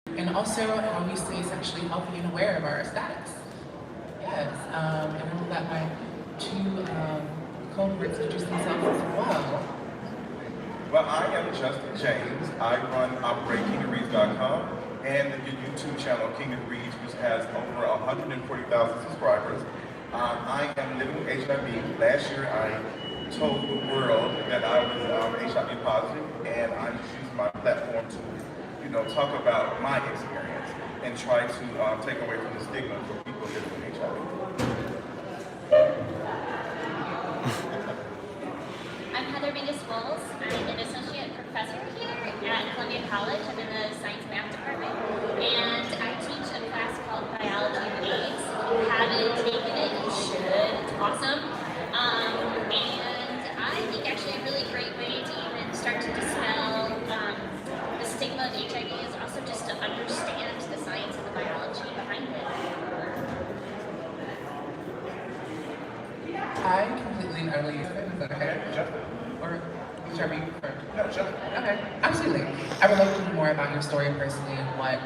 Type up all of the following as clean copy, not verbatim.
and also how we stay sexually healthy and aware of our aesthetics. Yes, and I will let my two culprits introduce themselves as well. Well, I am Justin James. I run OperateKingofReads.com and the YouTube channel King of Reads, which has over 140,000 subscribers. I am living with HIV. Last year, I told the world that I was HIV positive, and I'm just using my platform to, talk about my experience and try to take away from the stigma for people living with HIV. I'm Heather Mingus Bowles. I'm an associate professor here at Columbia College. I'm in the science math department, and I teach a class called Biology of AIDS. If you haven't taken it, you should. It's awesome. And I think actually a really great way to even start to dispel the stigma of HIV is also just to understand the science and the biology behind it. I completely and utterly is that okay? Or should I be first? No, Justin. Okay, absolutely. I would love to know more about your story personally and what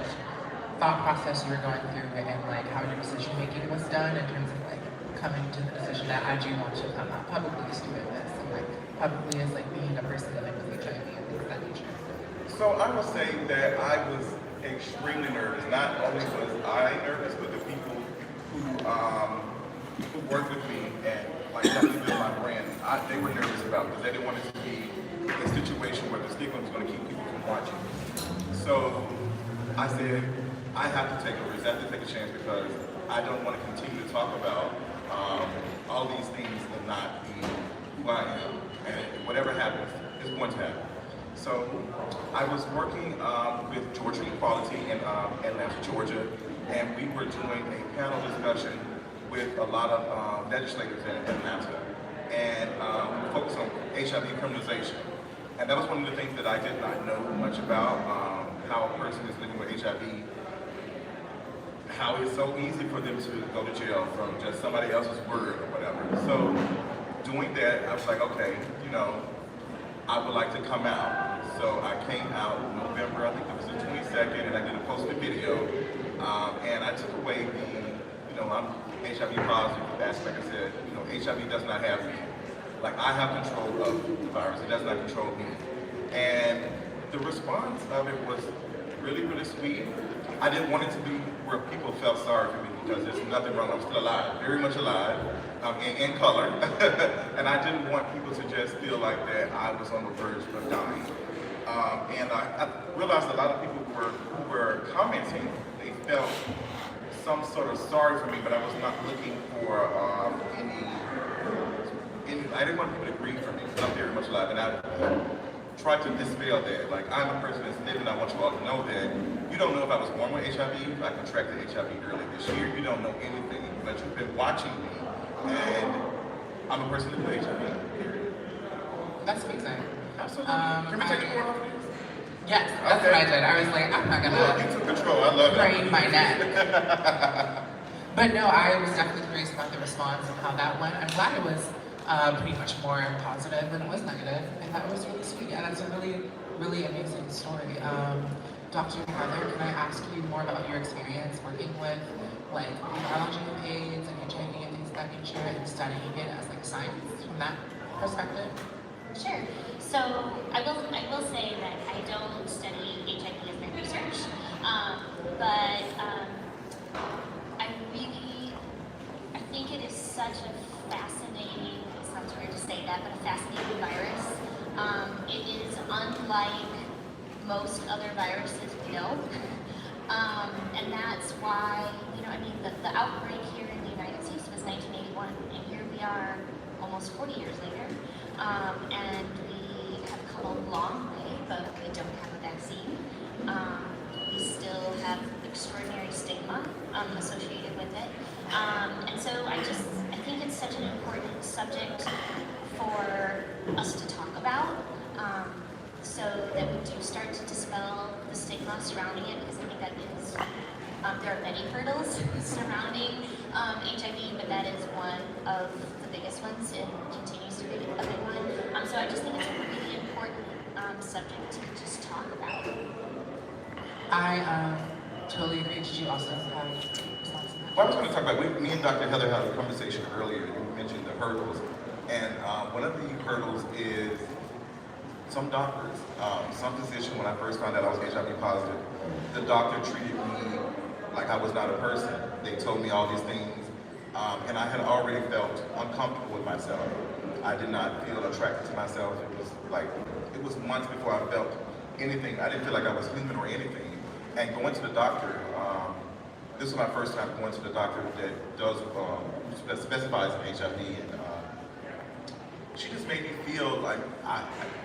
thought process you were going through and like how your decision making was done in terms of like coming to the decision that I do want to come out publicly as doing this and like publicly as like being a person living with HIV and things of that nature. So I will say that I was extremely nervous. Not only was I nervous, but the people who worked with me and like helped me build my brand, they were nervous about because they didn't want it to be a situation where the stigma was going to keep people from watching. So I said, I have to take a risk. I have to take a chance because I don't want to continue to talk about all these things and not be who I am. And whatever happens is going to happen. So I was working with Georgia Equality in Atlanta, Georgia, and we were doing a panel discussion with a lot of legislators in Atlanta, and we were focused on HIV criminalization. And that was one of the things that I did not know much about, how a person is living with HIV, how it's so easy for them to go to jail from just somebody else's word or whatever. So doing that, I was like, okay, I would like to come out. So I came out in November, I think it was the 22nd, and I did a posted video. And I took away the, I'm HIV positive aspect. I said, HIV does not have me. Like, I have control of the virus. It does not control me. And the response of it was really, really sweet. I didn't want it to be where people felt sorry for me because there's nothing wrong. I'm still alive, very much alive, in color. And I didn't want people to just feel like that I was on the verge of dying. And I realized a lot of people who were commenting, they felt some sort of sorry for me, but I was not looking for I didn't want people to grieve for me because I'm very much alive. And I tried to dispel that. Like, I'm a person that's living. I want you all to know that you don't know if I was born with HIV, if I contracted HIV early this year. You don't know anything, but you've been watching me, and I'm a person living with HIV. Period. That's amazing. Absolutely. Can we take it more off of this? Yes, that's Okay. what I did. I was like, I'm not Look, gonna you took control. I love brain it. my neck. But no, I was definitely curious about the response and how that went. I'm glad it was pretty much more positive than it was negative. And that was really sweet. Yeah, that's a really, really amazing story. Dr. Heather, can I ask you more about your experience working with like biology of AIDS and HIV and things of that nature and studying it as like science from that perspective? Sure. So I will say that I don't study HIV as my research, but I think it is such a fascinating, it sounds weird to say that, but a fascinating virus. It is unlike most other viruses we know, and that's why, the outbreak here in the United States was 1981, and here we are almost 40 years later, and we have come a long way, but we don't have a vaccine. We still have extraordinary stigma associated with it. And so I think it's such an important subject for us to talk about, so that we do start to dispel the stigma surrounding it, because I think that is, there are many hurdles surrounding HIV, but that is one of the biggest ones and continues to be a big one. So I just think it's a really important subject to just talk about. I totally agree. Did you also have a response to that? Well, I was going to talk about, me and Dr. Heather had a conversation earlier. You mentioned the hurdles. And one of the hurdles is some doctors, some physician, when I first found out I was HIV positive, the doctor treated me like I was not a person. They told me all these things, and I had already felt uncomfortable with myself. I did not feel attracted to myself. It was months before I felt anything. I didn't feel like I was human or anything. And going to the doctor, this was my first time going to the doctor that does, specifies in HIV, and she just made me feel like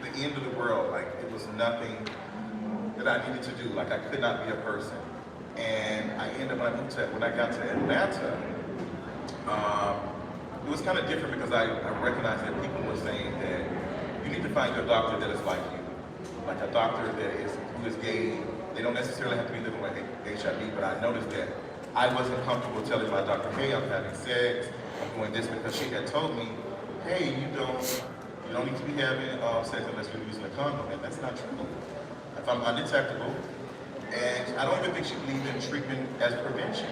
the end of the world, like it was nothing that I needed to do, like I could not be a person. And I ended up, when I got to Atlanta, it was kind of different because I recognized that people were saying that you need to find your doctor that is like you, like a doctor who is gay. They don't necessarily have to be living with HIV, but I noticed that I wasn't comfortable telling my doctor, hey, I'm having sex, I'm doing this, because she had told me, hey, you don't need to be having sex unless you're using a condom, and that's not true. If I'm undetectable, and I don't even think she believed in treatment as prevention.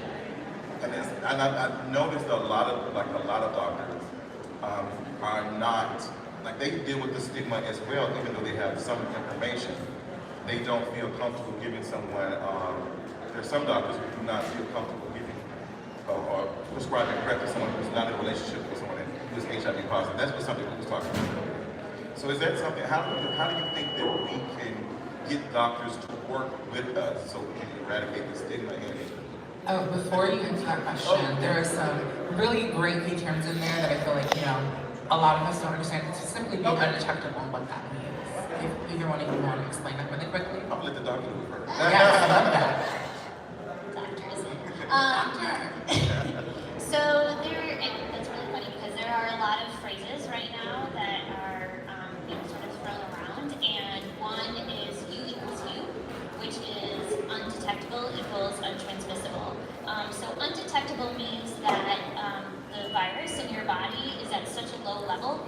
And I've noticed a lot of doctors are not, like they deal with the stigma as well, even though they have some information. They don't feel comfortable giving someone, there's some doctors who do not feel comfortable giving or prescribing PrEP to someone who's not in a relationship with someone who's HIV positive. That's what something we was talking about. So is that something, how do you think that we can get doctors to work with us so we can eradicate the stigma in it? Oh, before you answer that question, there are some really great key terms in there that I feel like, a lot of us don't understand. It's simply be undetectable and what that means. If either one of you want to explain that really quickly. I'll let the doctor do it first. Yes, I love that. Doctors. So that's really funny because there are a lot of phrases right now that are being sort of thrown around, and one is U equals U, which is undetectable equals untransmissible. So undetectable means that the virus in your body is at such a low level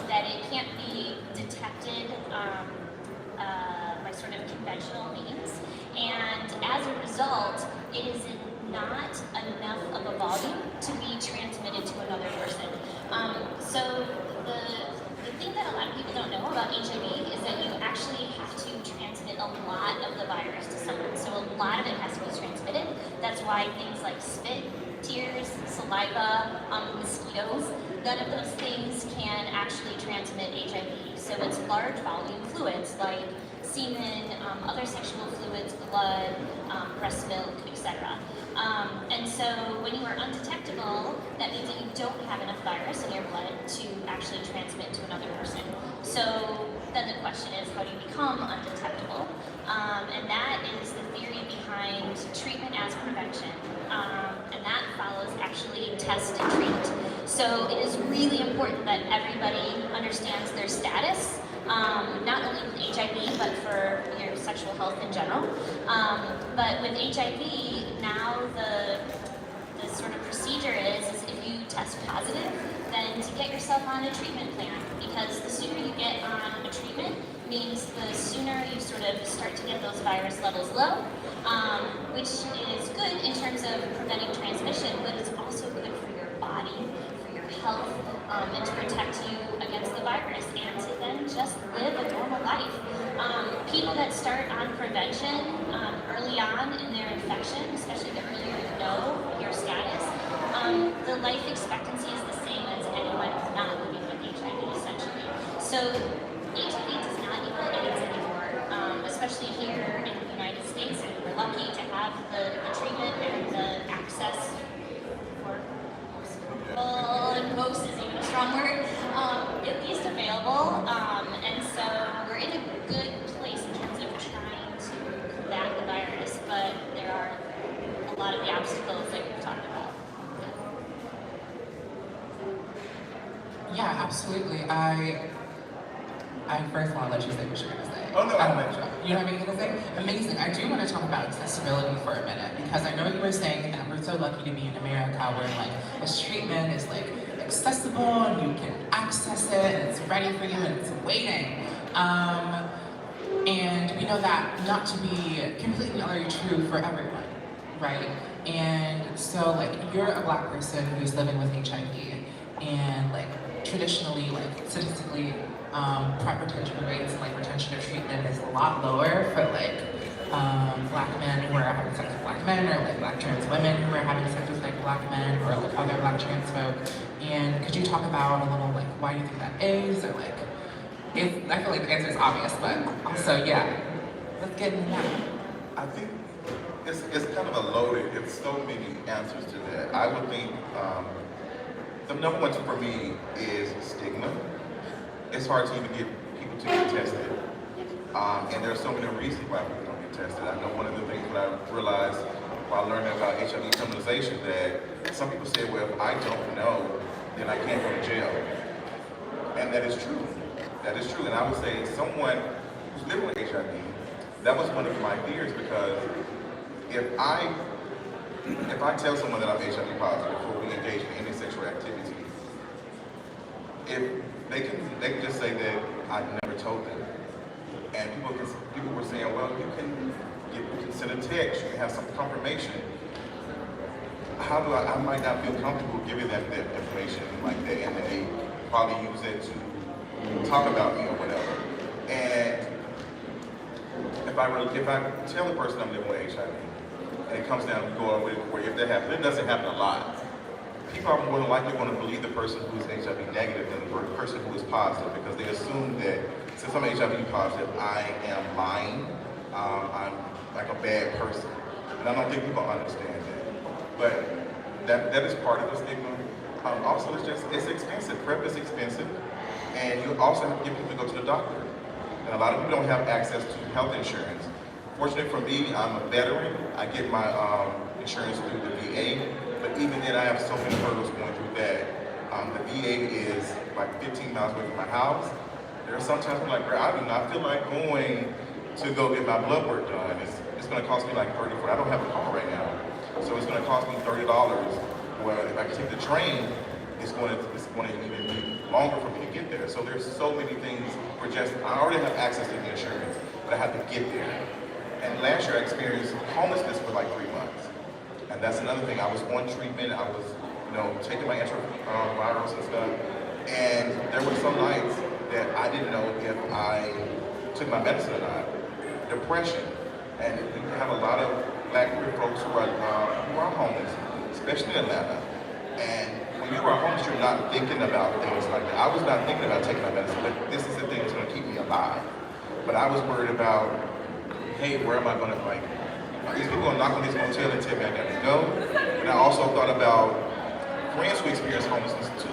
that it can't be detected by sort of conventional means, and as a result, it is not enough of a volume to be transmitted to another person. So the thing that a lot of people don't know about HIV is that you actually have to transmit a lot of the virus to someone. So a lot of it has to be transmitted. That's why things like spit, tears, saliva, mosquitoes, none of those things can actually transmit HIV. So it's large volume fluids like semen, other sexual fluids, blood, breast milk, etc. And so when you are undetectable, that means that you don't have enough virus in your blood to actually transmit to another person. So then the question is, how do you become undetectable? And that is the theory behind treatment as prevention. And that follows actually test and treat. So it is really important that everybody understands their status, not only with HIV, but for your sexual health in general. But with HIV, now the sort of procedure is if you test positive, then to get yourself on a treatment plan, because the sooner you get on a treatment means the sooner you sort of start to get those virus levels low, which is good in terms of preventing transmission, but it's also good for your body, for your health, and to protect you against the virus, and to then just live a normal life. People that start on prevention early on in their infection, especially the earlier you know your status, the life expectancy is the same as anyone who's not living with HIV, essentially. So HIV does not equal AIDS anymore, especially here in the United States. And we're lucky to have the treatment and the access for most people, and most is even a strong word, at least available. And so we're in a good place in terms of trying to combat the virus, but there are a lot of the obstacles that we've talked about. Yeah, absolutely. I first want to let you say what you're going to say. Oh, no. I don't know. You know what I'm going to say? Amazing. I do want to talk about accessibility for a minute, because I know you were saying that we're so lucky to be in America where like this treatment is like accessible and you can access it and it's ready for you and it's waiting. And we know that not to be completely utterly true for everyone, right? And so like you're a Black person who's living with HIV, and like traditionally, like statistically, PrEP retention rates and like retention of treatment is a lot lower for like Black men who are having sex with Black men, or like Black trans women who are having sex with like Black men, or like other Black trans folk. And could you talk about a little like why do you think that is, or like I feel like the answer is obvious, but also yeah, let's get into that. I think it's kind of a loaded, it's so many answers to that. I would think the number one for me is stigma. It's hard to even get people to get tested. And there are so many reasons why people don't get tested. I know one of the things that I realized while learning about HIV criminalization that some people say, well, if I don't know, then I can't go to jail. And that is true. That is true. And I would say someone who's living with HIV, that was one of my fears, because if I tell someone that I'm HIV positive before we engage in any sexual activity, if they can just say that I never told them. And people were saying, well, you can send a text, you can have some confirmation. How do I might not feel comfortable giving them that information like that, and they probably use it to talk about me or whatever. And if I tell the person I'm living with HIV, and it comes down to going with where if that happens, it doesn't happen a lot. People are more than likely going to believe the person who's HIV negative than the person who is positive, because they assume that since I'm HIV positive, I am lying, I'm like a bad person. And I don't think people understand that. But that is part of the stigma. Also, it's expensive. PrEP is expensive, and you also have to get people to go to the doctor. And a lot of people don't have access to health insurance. Fortunately for me, I'm a veteran. I get my insurance through the VA, but even then I have so many hurdles going through that. The VA is like 15 miles away from my house. There are sometimes I'm like, bro, I do not feel like going to go get my blood work done. It's gonna cost me like $34. I don't have a car right now. So it's gonna cost me $30. Well, if I can take the train, it's going to even be longer for me to get there. So there's so many things for just, I already have access to the insurance, but I have to get there. And last year I experienced homelessness for like 3 months. And that's another thing. I was on treatment, I was, taking my antivirals and stuff. And there were some nights that I didn't know if I took my medicine or not. Depression. And we have a lot of Black folks who are homeless, especially in Atlanta. And when you are homeless, you're not thinking about things like that. I was not thinking about taking my medicine, but this is the thing that's going to keep me alive. But I was worried about, hey, where am I going to, these people going to knock on this motel and tell me I got to go. And I also thought about friends who experience homelessness too.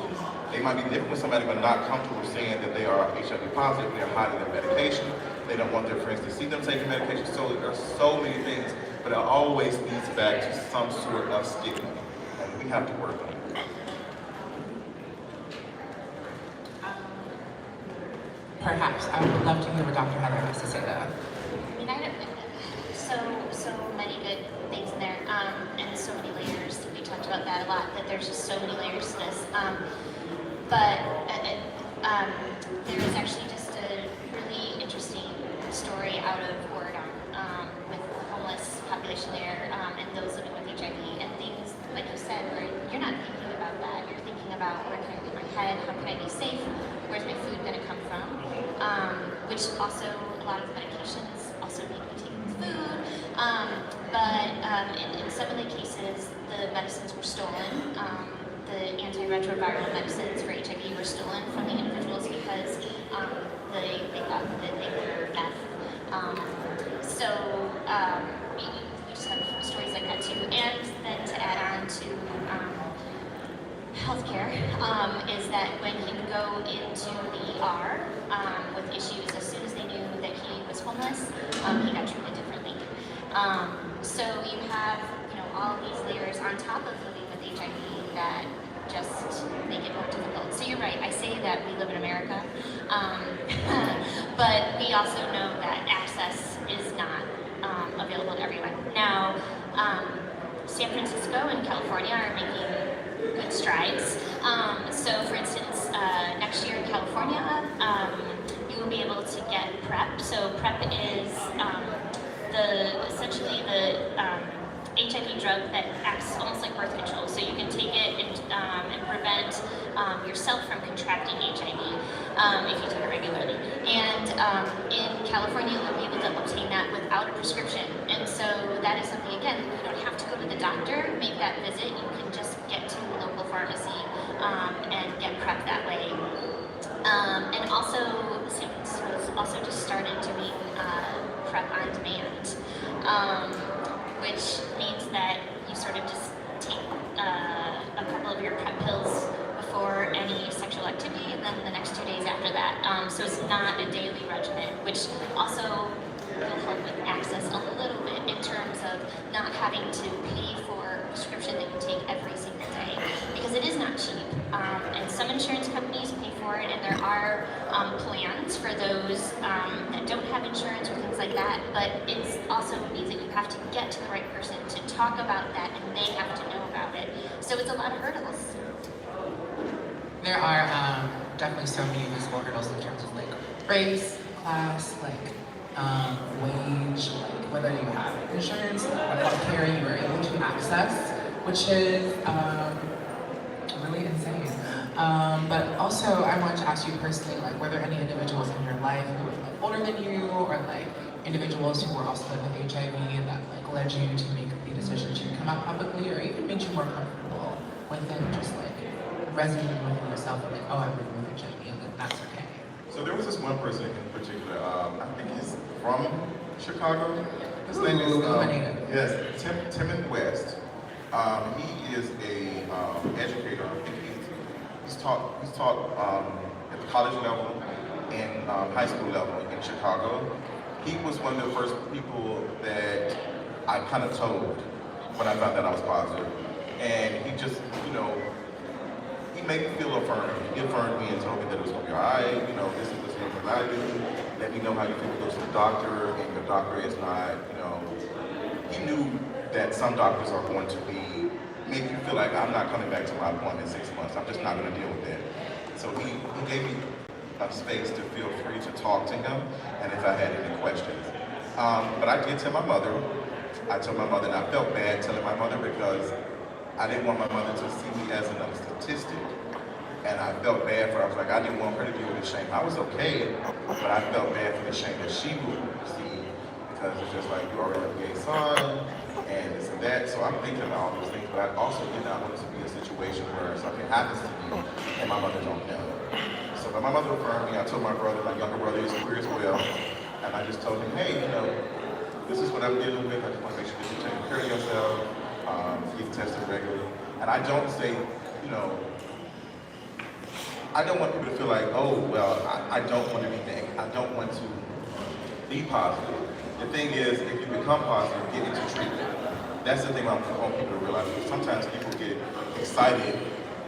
They might be living with somebody but not comfortable saying that they are HIV positive, they're hiding their medication, they don't want their friends to see them taking medication. So there are so many things, but it always leads back to some sort of stigma, and we have to work on it. Perhaps. I would love to hear what Dr. Heather has to say though. I mean, I have so many good things in there, and so many layers. We talked about that a lot, that there's just so many layers to this. But there is actually just a really interesting story out of Oregon with the homeless population there and those living with HIV, and things, like you said, where you're not thinking about that. You're thinking about, where can I leave my head? How can I be safe? Where's my food going to come from? Which also, a lot of the medications also need to be taken with food. But in some of the cases, the medicines were stolen. The antiretroviral medicines for HIV were stolen from the individuals because they thought that they were meth. So we just have stories like that too. And then to add on to healthcare, is that when he would go into the ER with issues, as soon as they knew that he was homeless, he got treated differently. So you have, all these layers on top of living with HIV that just make it more difficult. So you're right, I say that we live in America, but we also know that access is not available to everyone. Now, San Francisco and California are making good strides. So for instance, next year in California, you you'll be able to get PrEP. So PrEP is essentially the HIV drug that acts almost like birth control. So you can take it and prevent yourself from contracting HIV if you take it regularly. And in California, you'll be able to obtain that without a prescription. And so that is something, again, you don't have to go to the doctor, make that visit. You can just get to a local pharmacy and get PrEP that way. And also, San Francisco has also just started doing PrEP on demand, which means that you sort of just take a couple of your PrEP pills before any sexual activity, and then the next 2 days after that. So it's not a daily regimen, which also will help with access a little bit in terms of not having to pay for a prescription that you take every single day, because it is not cheap. And some insurance companies pay for it, and there are plans for those that don't have insurance or things like that, but it also means that you have to get to the right person to talk about that, and they have to know about it. So it's a lot of hurdles. There are definitely so many visible hurdles in terms of like race, class, like wage, like whether you have insurance, what healthcare you are able to access, which is really insane. But also, I wanted to ask you personally, like, were there any individuals in your life who were like older than you, or like individuals who were also living with HIV that like led you to make the decision to come out publicly, or even made you more comfortable within just like resonating within yourself, and like, oh, I'm living with HIV, and like, that's okay. So there was this one person in particular, I think he's from Chicago. His name is, yes, Timon West. He is a educator. I think he's taught at the college level and high school level in Chicago. He was one of the first people that I kind of told when I found out I was positive. And he just, you know, he made me feel affirmed. He affirmed me and told me that it was going to be all right. You know, this is what I do. Let me know how you feel to go to the doctor, and your doctor is not, you know, he knew that some doctors are going to make you feel like I'm not coming back to my appointment in 6 months. I'm just not going to deal with that. So he gave me a space to feel free to talk to him, and if I had any questions. But I did tell my mother. I told my mother, and I felt bad telling my mother because I didn't want my mother to see me as another statistic. And I felt bad for her. I was like, I didn't want her to deal with the shame. I was okay, but I felt bad for the shame that she would receive, because it's just like, you already have a gay son, and this and that. So I'm thinking about all those things, but I also did not want it to be a situation where something happens to me and my mother don't know. So but my mother affirmed me. I told my brother, my younger brother is queer as well, and I just told him, hey, you know, this is what I'm dealing with. I just want to make sure that you take care of yourself, get tested regularly. And I don't say, you know, I don't want people to feel like, oh, well, I don't want to be negative. I don't want to be positive. The thing is, if you become positive, get into treatment. That's the thing I want people to realize. Sometimes people get excited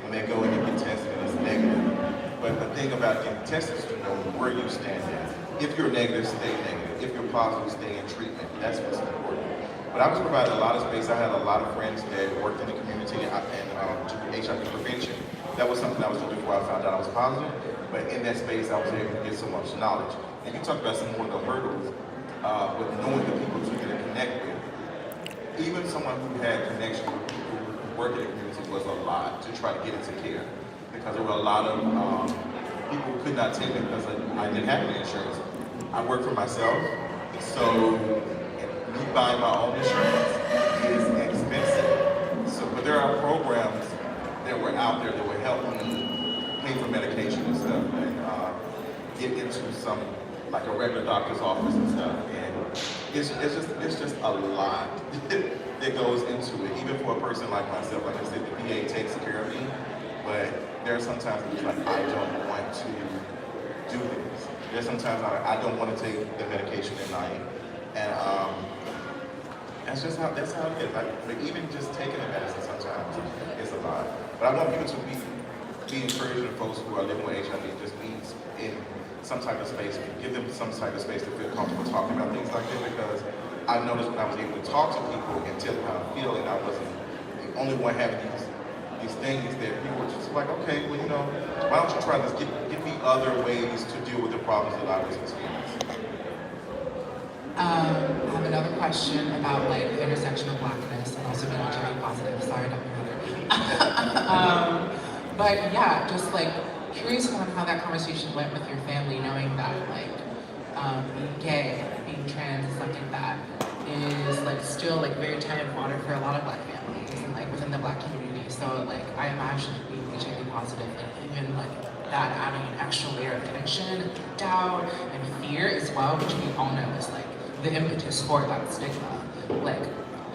when they go in and get tested and it's negative. But the thing about getting tested is to know where you stand at. If you're negative, stay negative. If you're positive, stay in treatment. That's what's important. But I was provided a lot of space. I had a lot of friends that worked in the community and do HIV prevention. That was something I was doing before I found out I was positive. But in that space, I was able to get so much knowledge. And you talked about some more of the hurdles with knowing the people to get to connect with. Even someone who had connection with people who work in the community was a lot to try to get into care. Because there were a lot of people who could not take it because I didn't have any insurance. I work for myself, so me buying my own insurance is expensive. So, but there are programs that were out there that would help me pay for medication and stuff, and get into some, like a regular doctor's office and stuff. And it's just a lot that goes into it. Even for a person like myself, like I said, the VA takes care of me, but there are sometimes it's like I don't want to do this. There's sometimes I don't want to take the medication at night, and that's how it is. Like even just taking the medicine sometimes is a lot. But I want people to be encouraging folks who are living with HIV, just be in some type of space, give them some type of space to feel comfortable talking about things like this, because I noticed when I was able to talk to people and tell them how I feel, and I wasn't the only one having these these things that people were just like, okay, well, why don't you try this? Give me other ways to deal with the problems that I was experiencing. I have another question about like the intersection of blackness and also being HIV positive. Sorry, Dr. Heather. But yeah, just like curious on how that conversation went with your family, knowing that like being gay, being trans is something that is like still like very time of water for a lot of black families and like within the black community. So like I imagine being HIV positive and even like that adding an extra layer of tension, doubt, and fear as well, which we all know is like the impetus for that stigma. Like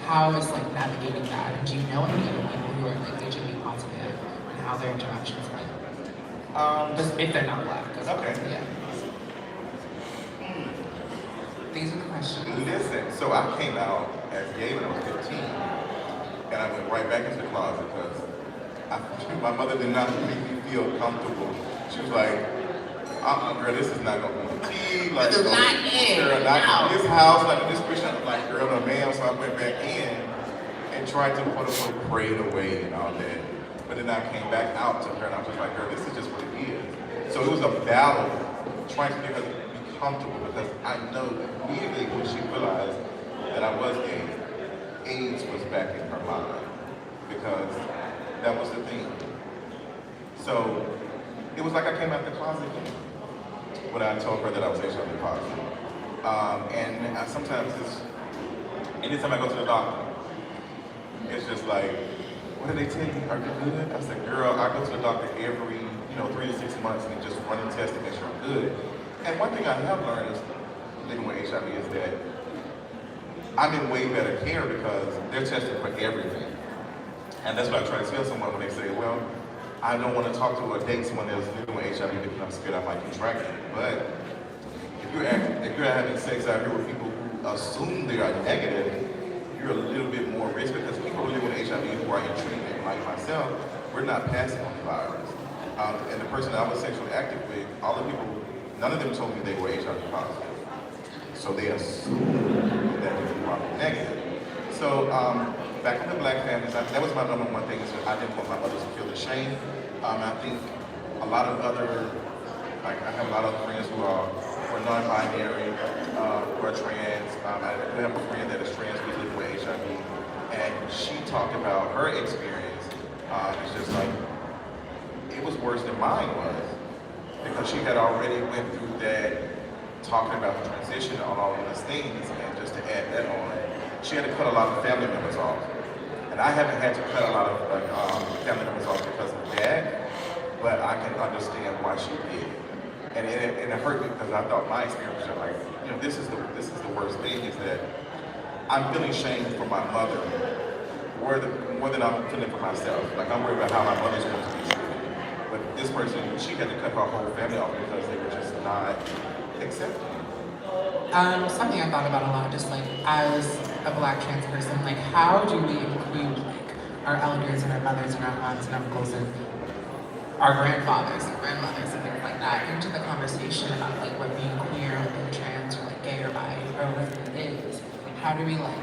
how is like navigating that? And do you know any other people who are like HIV positive and how their interactions are? Just if they're not black. Okay. Yeah. These are the questions. Listen, so I came out as gay when I was 15, and I went right back into the closet because my mother did not make me feel comfortable. She was like, girl, this is not going to be tea. Like, This is not it. Girl, not in this house, like in this Christian. I'm like, girl, no ma'am. So I went back in and tried to quote unquote pray it away and all that. But then I came back out to her and I was just like, girl, this is just what it is. So it was a battle trying to get her to be comfortable because I know immediately when she realized that I was gay, AIDS was back in her mind because that was the thing. So it was like I came out the closet again when I told her that I was HIV positive. And sometimes anytime I go to the doctor, it's just like, what did they tell you? Are you good? I said, girl, I go to the doctor every 3 to 6 months and just run a test to make sure I'm good. And one thing I have learned is living with HIV is that I'm in way better care because they're testing for everything. And that's what I try to tell someone when they say, well, I don't want to talk to or date someone that's living with HIV because I'm scared I might contract it. But if you're having sex out here with people who assume they are negative, you're a little bit more risk because people who live with HIV who are in treatment, like myself, we're not passing on the virus. And the person I was sexually active with, all the people, none of them told me they were HIV positive. So they assumed that they were negative. So back in the black families, that was my number one thing, is I didn't want my mothers to feel ashamed. I think a lot of other, like I have a lot of friends who are non-binary, who are trans. I have a friend that is trans who's living with HIV, and she talked about her experience. It's just like, it was worse than mine was, because she had already went through that, talking about the transition on all of those things, and just to add that on, she had to cut a lot of family members off. And I haven't had to cut a lot of family members off because of that, but I can understand why she did. And it hurt me because I thought my experience was like, this is the worst thing, is that I'm feeling shame for my mother more than I'm feeling for myself. Like, I'm worried about how my mother's going to be treated. But this person, she had to cut her whole family off because they were just not accepting. Something I thought about a lot, just like as a black trans person, like how do we include like our elders and our mothers and our aunts and uncles and our grandfathers and grandmothers and things like that into the conversation about like what being queer or being trans or like gay or bi or whatever it is? How do we like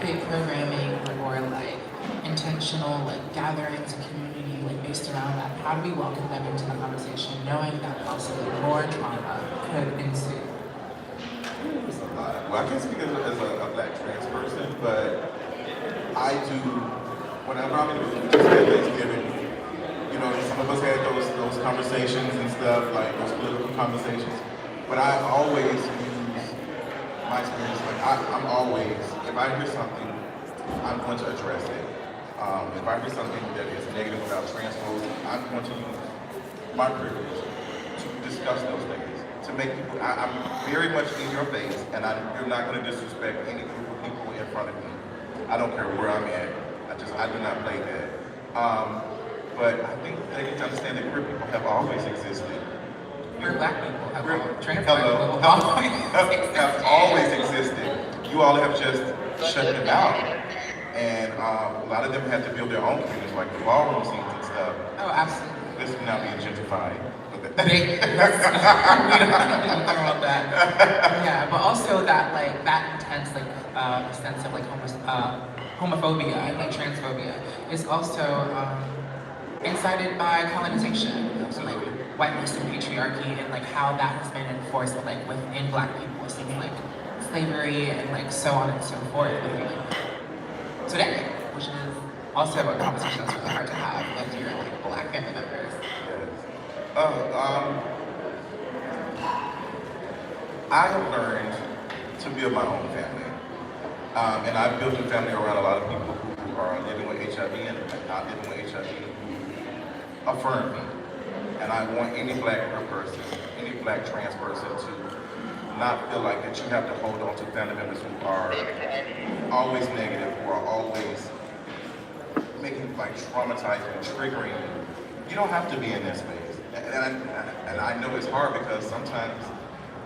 create programming or like intentional like gatherings and community like based around that? How do we welcome them into the conversation knowing that possibly more trauma could ensue? Well, I can't speak as a black trans person, but I do, whenever I'm in the room, just at Thanksgiving, some of us had those conversations and stuff, like those political conversations, but I always use my experience, like I'm always, if I hear something, I'm going to address it. If I hear something that is negative about trans folks, I'm going to use my privilege to discuss those things. To make people, I'm very much in your face, and you're not going to disrespect any group of people in front of me. I don't care where I'm at. I do not play that. But I think they need to understand that queer people have always existed. We're black people. Trans Hello. people Have always existed. You all have just shut them out. And a lot of them had to build their own communities, like the ballroom scenes and stuff. Oh, absolutely. This is not being gentrified. We don't talk about that. Yeah, but also that like that intense like sense of like homophobia and like transphobia is also incited by colonization, so like whiteness and patriarchy, and like how that has been enforced like within Black people, so like slavery and like so on and so forth within like today, which is also a conversation that's really hard to have with your like Black family members. I have learned to build my own family. And I've built a family around a lot of people who are living with HIV and not living with HIV who affirm me. And I want any Black queer person, any Black trans person to not feel like that you have to hold on to family members who are always negative, who are always making like traumatizing, triggering you. You don't have to be in that space. And I know it's hard because sometimes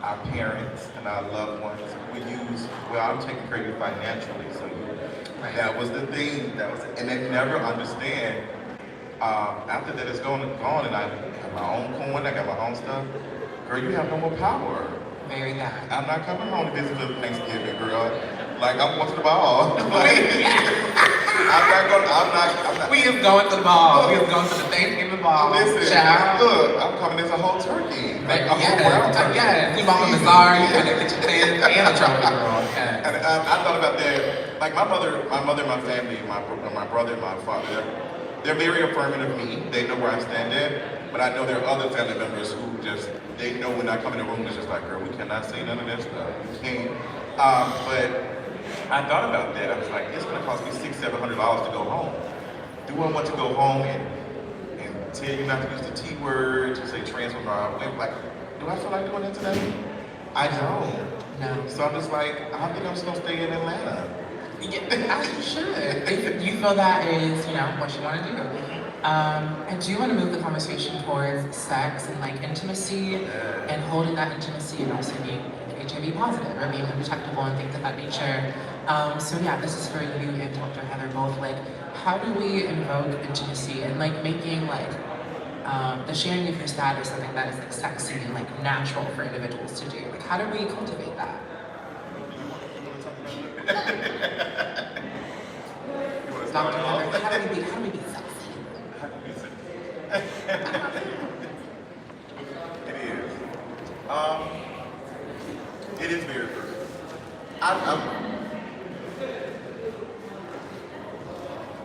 our parents and our loved ones, we use, well, I'm taking care of you financially, so that was the thing, and they never understand. After that it's gone, and I have my own coin, I got my own stuff. Girl, you have no more power. Very that. I'm not coming home to visit for Thanksgiving, girl. Like, I'm going to the ball. I'm not. We is going to the ball. We is going to the Thanksgiving ball. Listen, child. look, I'm coming as a whole turkey. Like a whole Yes, round turkey. yes. You walk on the bazaar, you gotta get your things and a trophy, girl. Yes. And I thought about that. Like my mother, my family, my brother, and my father, they're very affirming of me. They know where I stand at. But I know there are other family members who just, they know when I come in the room, it's just like, girl, we cannot say none of this stuff. We can't. But I thought about that. I was like, it's gonna cost me $600-700 to go home. Do I want to go home and tell you not to use the T word, to say trans women are like, do I feel like doing that today? I don't. No. So I'm just like, I think I'm just gonna stay in Atlanta. Yeah, as you should. If you feel that is, what you want to do. I do want to move the conversation towards sex and like intimacy and holding that intimacy and also being HIV positive or being undetectable and things of that nature. So yeah, this is for you and Dr. Heather both. Like, how do we invoke intimacy and like making like the sharing of your status something that is like sexy and like natural for individuals to do? Like, how do we cultivate that? Dr. Heather, how do we be sexy? It is very good.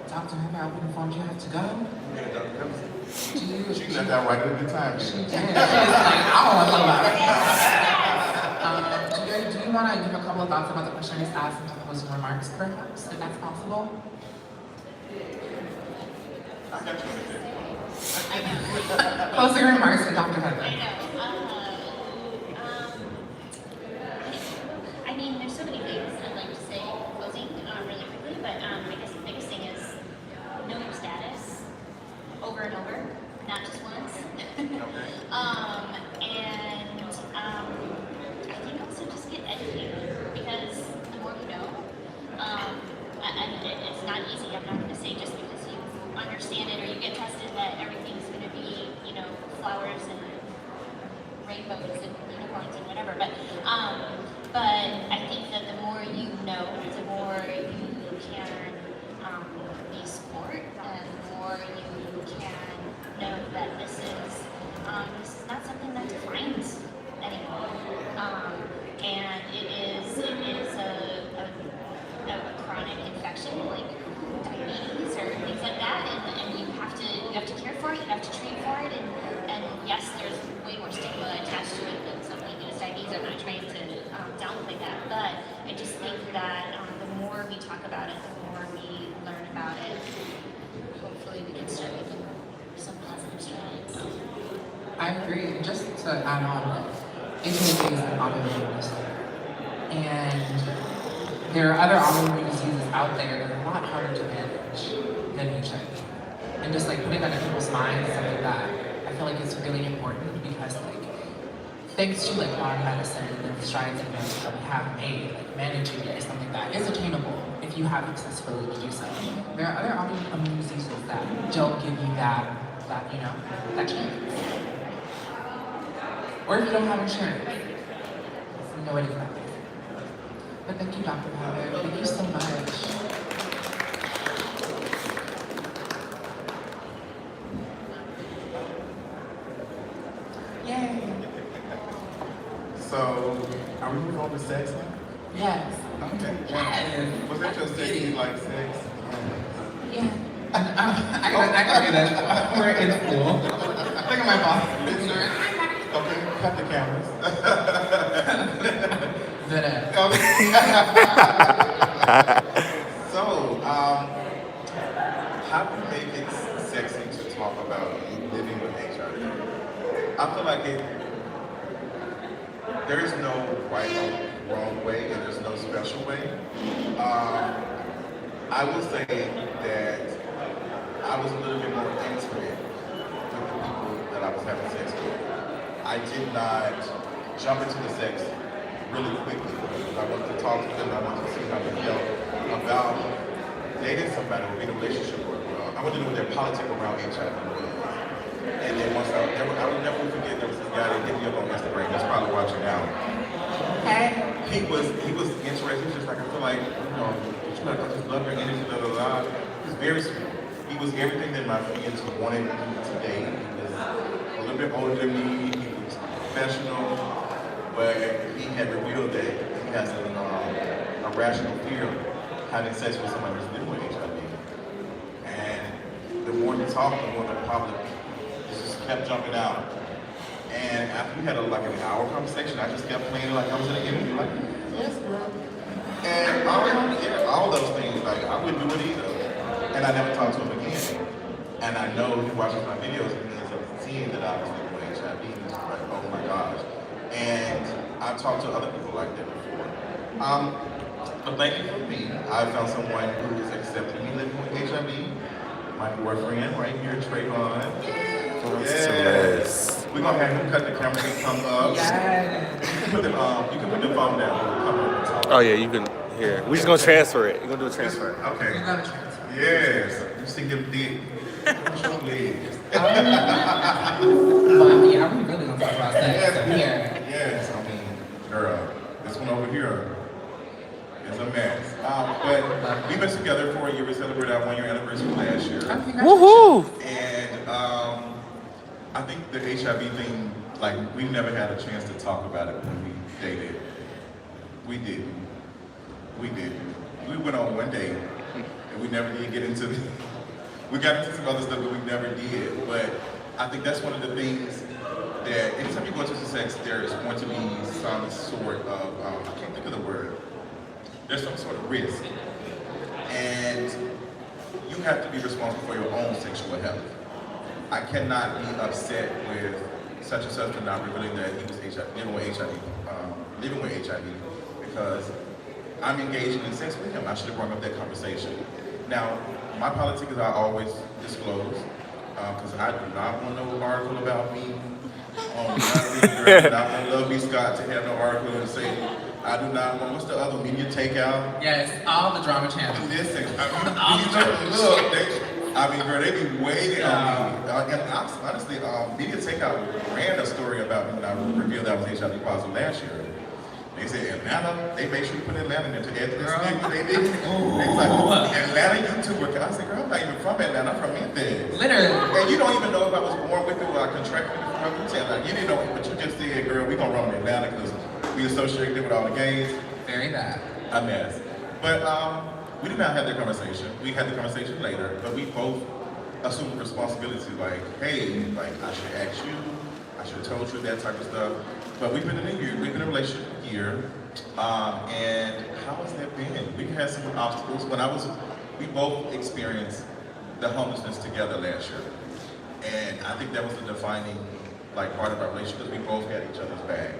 Dr. Heather, I would informed you have to go. She left out right at the time. She did. She's like, I don't want to talk about it. Do you want to give a couple of thoughts about the question I just asked and some closing remarks, perhaps, if that's possible? I got you. Closing remarks from Dr. Heather. I know. I mean, there's so many things I'd like to say closing really quickly, but I guess the biggest thing is know your status over and over, not just once. I think also just get educated because the more you know, and it's not easy. I'm not going to say just because you understand it or you get tested that everything's going to be, flowers and rainbows and unicorns and whatever. But I think that the more you know, the more you can be sport, and the more you can know that this is not something that defines anyone. And it is a chronic infection like diabetes or things like that, and you have to care for it, you have to treat for it, and yes, there's way more stigma attached to it than something as diabetes. I'm not trying to downplay that, but I just think that the more we talk about it, the more we learn about it, hopefully we can start making some positive strides. I agree. Just to add on, HIV is an autoimmune disorder. And there are other autoimmune diseases out there that are a lot harder to manage than HIV. And just like putting that in people's minds is something that I feel like is really important because like thanks to like modern medicine and the strides and advances that we have made, like managing it is something that is attainable if you have accessibility to do so. There are other autoimmune diseases that don't give you that chance. Or if you don't have insurance, no way to get there. But thank you, Dr. Heather. Thank you so much. we moving on to sex now? Yes. Okay. Yes. Was that your sexy like sex? Yeah. I can do that. We're in school. Look at my boss. Okay, cut the cameras. So, how do you make it sexy to talk about living with HIV? I feel like there is no right or wrong way, and there's no special way. I will say that I was a little bit more intimate with the people that I was having sex with. I did not jump into the sex really quickly. I wanted to talk to them. I wanted to see how they felt about dating somebody or being in a relationship with. I wanted to know what their politic around HIV was. And then once I will never forget there was this guy that hit me up on Instagram. He's probably watching now. He was interested. He was just like, I feel like, I just love your energy, blah, blah, blah. He was very sweet. He was everything that my friends wanted me to date. He was a little bit older than me. He was professional. But he had revealed that he has a rational fear of having sex with somebody who's living with HIV. And the more he talked, the more the public just kept jumping out. And after we had like an hour conversation, I just kept playing like I was in an interview, like, yes, girl. And all those things, like I wouldn't do it either. And I never talked to him again. And I know he watches my videos and he ends up seeing that I was living with HIV. And he's like, oh my gosh. And I've talked to other people like that before. But thankfully for me, I found someone who is accepting me living with HIV. My boyfriend right here, Trayvon. Yes. We're gonna have him cut the camera and come up. Yes. You can put the phone down. We'll come over and talk. Oh yeah, you can. Here, we just gonna transfer it. You're gonna do a transfer. Okay. You're gonna transfer. Yes. You see him dick. Show legs. Well, I mean, are we really gonna talk about sex up here? Yes. I mean, girl, this one over here is a mess. But we've been together for a year. We celebrated our 1-year anniversary last year. Woohoo! And I think the HIV thing, like, we never had a chance to talk about it when we dated. We did. We went on one date, and we never did get into we got into some other stuff, but we never did. But I think that's one of the things that anytime you go into sex, there's going to be some sort of, I can't think of the word, there's some sort of risk. And you have to be responsible for your own sexual health. I cannot be upset with such and such for not revealing that he was living with HIV, because I'm engaging in sex with him. I should have brought up that conversation. Now, my politic is I always disclose, because I do not want no article about me on I do not want Love B. Scott to have no article and say, I do not want, what's the other, media takeout? Yes, all the drama channels. Listen, I mean, girl, they be waiting on me. And honestly, media takeout ran a story about me when I revealed that I was HIV positive last year. They said Atlanta, they made sure you put Atlanta in there to add to this thing. They did. They was like, Atlanta YouTuber. I said, girl, I'm not even from Atlanta, I'm from Memphis. Literally. And you don't even know if I was born with it or I contracted it from Atlanta. You didn't know, but you just said, girl, we gonna run in Atlanta because we associate it with all the gays. Very bad. A mess. But we did not have that conversation. We had the conversation later, but we both assumed responsibility, like, hey, like, I should ask you, I should have told you that type of stuff. But we've been in a relationship a year, and how has that been? We had some obstacles. We both experienced the homelessness together last year. And I think that was the defining, like, part of our relationship, because we both had each other's back.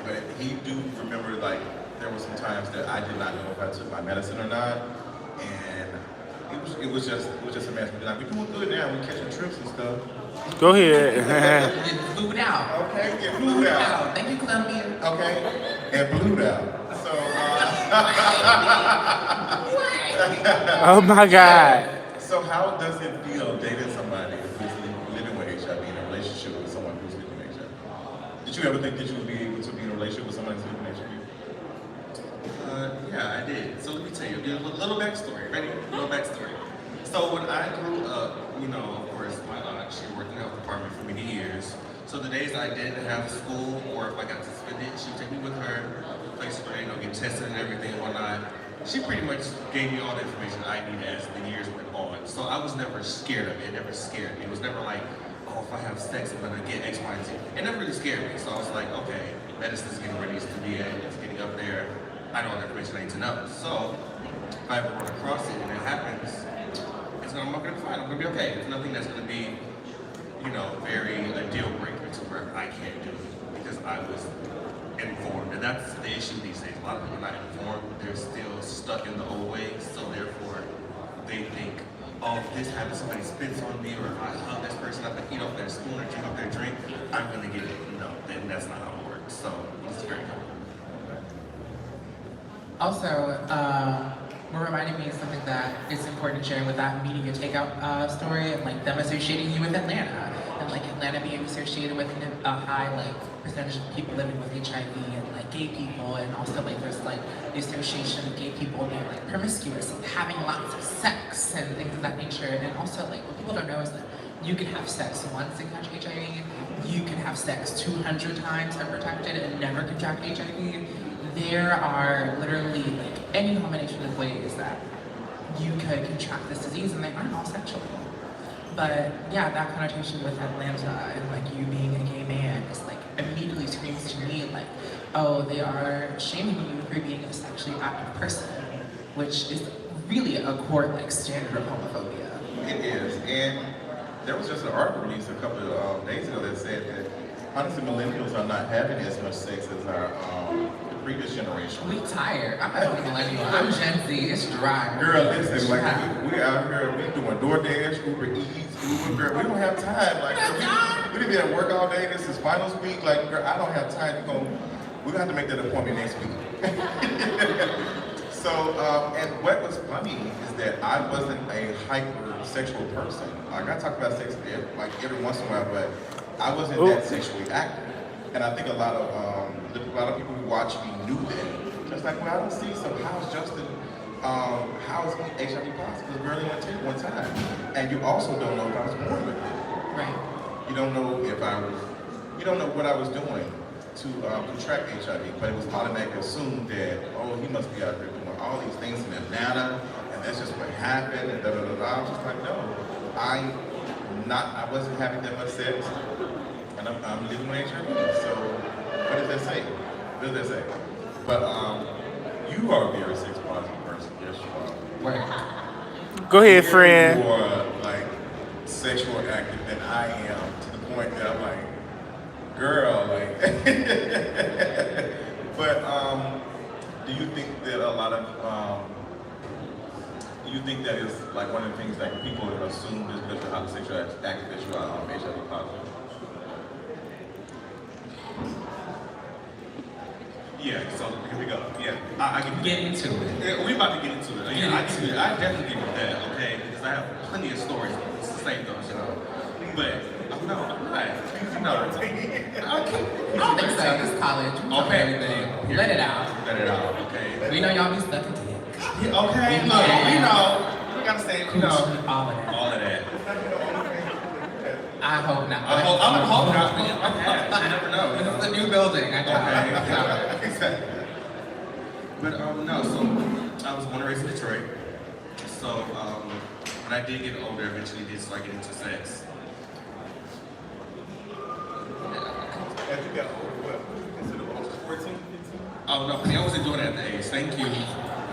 But he do remember, like, there were some times that I did not know if I took my medicine or not, and it was just a mess. But like, we're doing good now. We're catching trips and stuff. Go ahead. Getting flued out. Okay, we get blued out. Thank you, Columbia. Okay, and blued out. So, Oh my God. So how does it feel dating somebody who's living with HIV in a relationship with someone who's living with HIV? Did you ever think that you would be able to be in a relationship with someone who's living with HIV? Yeah, I did. So let me tell you a little backstory. Ready? A little backstory. So when I grew up, of course, my aunt, she worked in the health department for many years. So the days I didn't have school or if I got suspended, she would take me with her, places where, get tested and everything and whatnot. She pretty much gave me all the information I needed as the years went on. So I was never scared of it. It never scared me. It was never like, oh, if I have sex, I'm gonna get X, Y, and Z. It never really scared me. So I was like, okay, medicine's getting where it needs to be at. It's getting up there. I know all the information I need to know. So if I ever run across it and it happens, I'm not gonna be fine. I'm gonna be okay. It's nothing that's gonna be, very a deal breaker to where I can't do it because I was informed. And that's the issue these days. A lot of people are not informed. They're still stuck in the old ways. So therefore, they think, oh, if this happens, somebody spits on me, or if I hug this person up and eat off their spoon or drink off their drink, I'm gonna get it. No, then that's not how it works. So it's very common. Also, what reminded me of something that is important to share with that media takeout story and like them associating you with Atlanta and like Atlanta being associated with a high like percentage of people living with HIV and like gay people, and also like there's like the association of gay people being like promiscuous and having lots of sex and things of that nature. And also like what people don't know is that you can have sex once and catch HIV, you can have sex 200 times unprotected and never contract HIV. There are literally like any combination of ways that you could contract this disease, and they aren't all sexual. But yeah, that connotation with Atlanta and like you being a gay man is like immediately screams to me like, oh, they are shaming you for being a sexually active person, which is really a core like standard of homophobia. It is, and there was just an article released a couple of days ago that said that honestly millennials are not having as much sex as our previous generation. We tired. I'm not a millennial. I'm Gen Z. It's dry. Girl, listen, like we out here, we doing DoorDash, Uber Eats, Uber. Girl, we don't have time. Like we didn't be at work all day. This is finals week. Like, girl, I don't have time. We're gonna have to make that appointment next week. So, and what was funny is that I wasn't a hypersexual person. Like I talk about sex every once in a while, but I wasn't that sexually active. And I think a lot of people who watch me knew that. Just like, well, I don't see, so how's Justin, how is he HIV positive? Because girl, he went to one time. And you also don't know if I was born with it. Right. You don't know you don't know what I was doing to contract HIV, but it was automatically assumed that, oh, he must be out there doing all these things in Atlanta, and that's just what happened, and da-da-da-da. I was just like, no, I wasn't having that much sex. And I'm living with HIV. So what does that say? What does that say? But you are a very sex positive person. Yes, you are. Right. Go ahead, friend. You are like sexual active than I am, to the point that I'm like, girl, like. But do you think that a lot of do you think that is like one of the things that people assume is because of how sexual active that you are HIV positive? Yeah, so here we go. Yeah, I can Get into it. Yeah, we about to get into it. Yeah, I definitely give you that, okay? Because I have plenty of stories to say those, But I'm not. You know, I don't think so. It's college. We talk Okay. everything. Let it out. Let it out, okay? We know y'all be stuck in dick. Yeah, okay, look, we know. We gotta say, Coochie, all of that. all of that. I hope not. I'm hoping not. You never know. This is a new building. I got Okay. Exactly. But no, so I was born and raised in Detroit. So when I did get older, eventually did start getting into sex. As you got older, what? Consider almost 14, 15? Oh no, I wasn't doing that at the age. Thank you.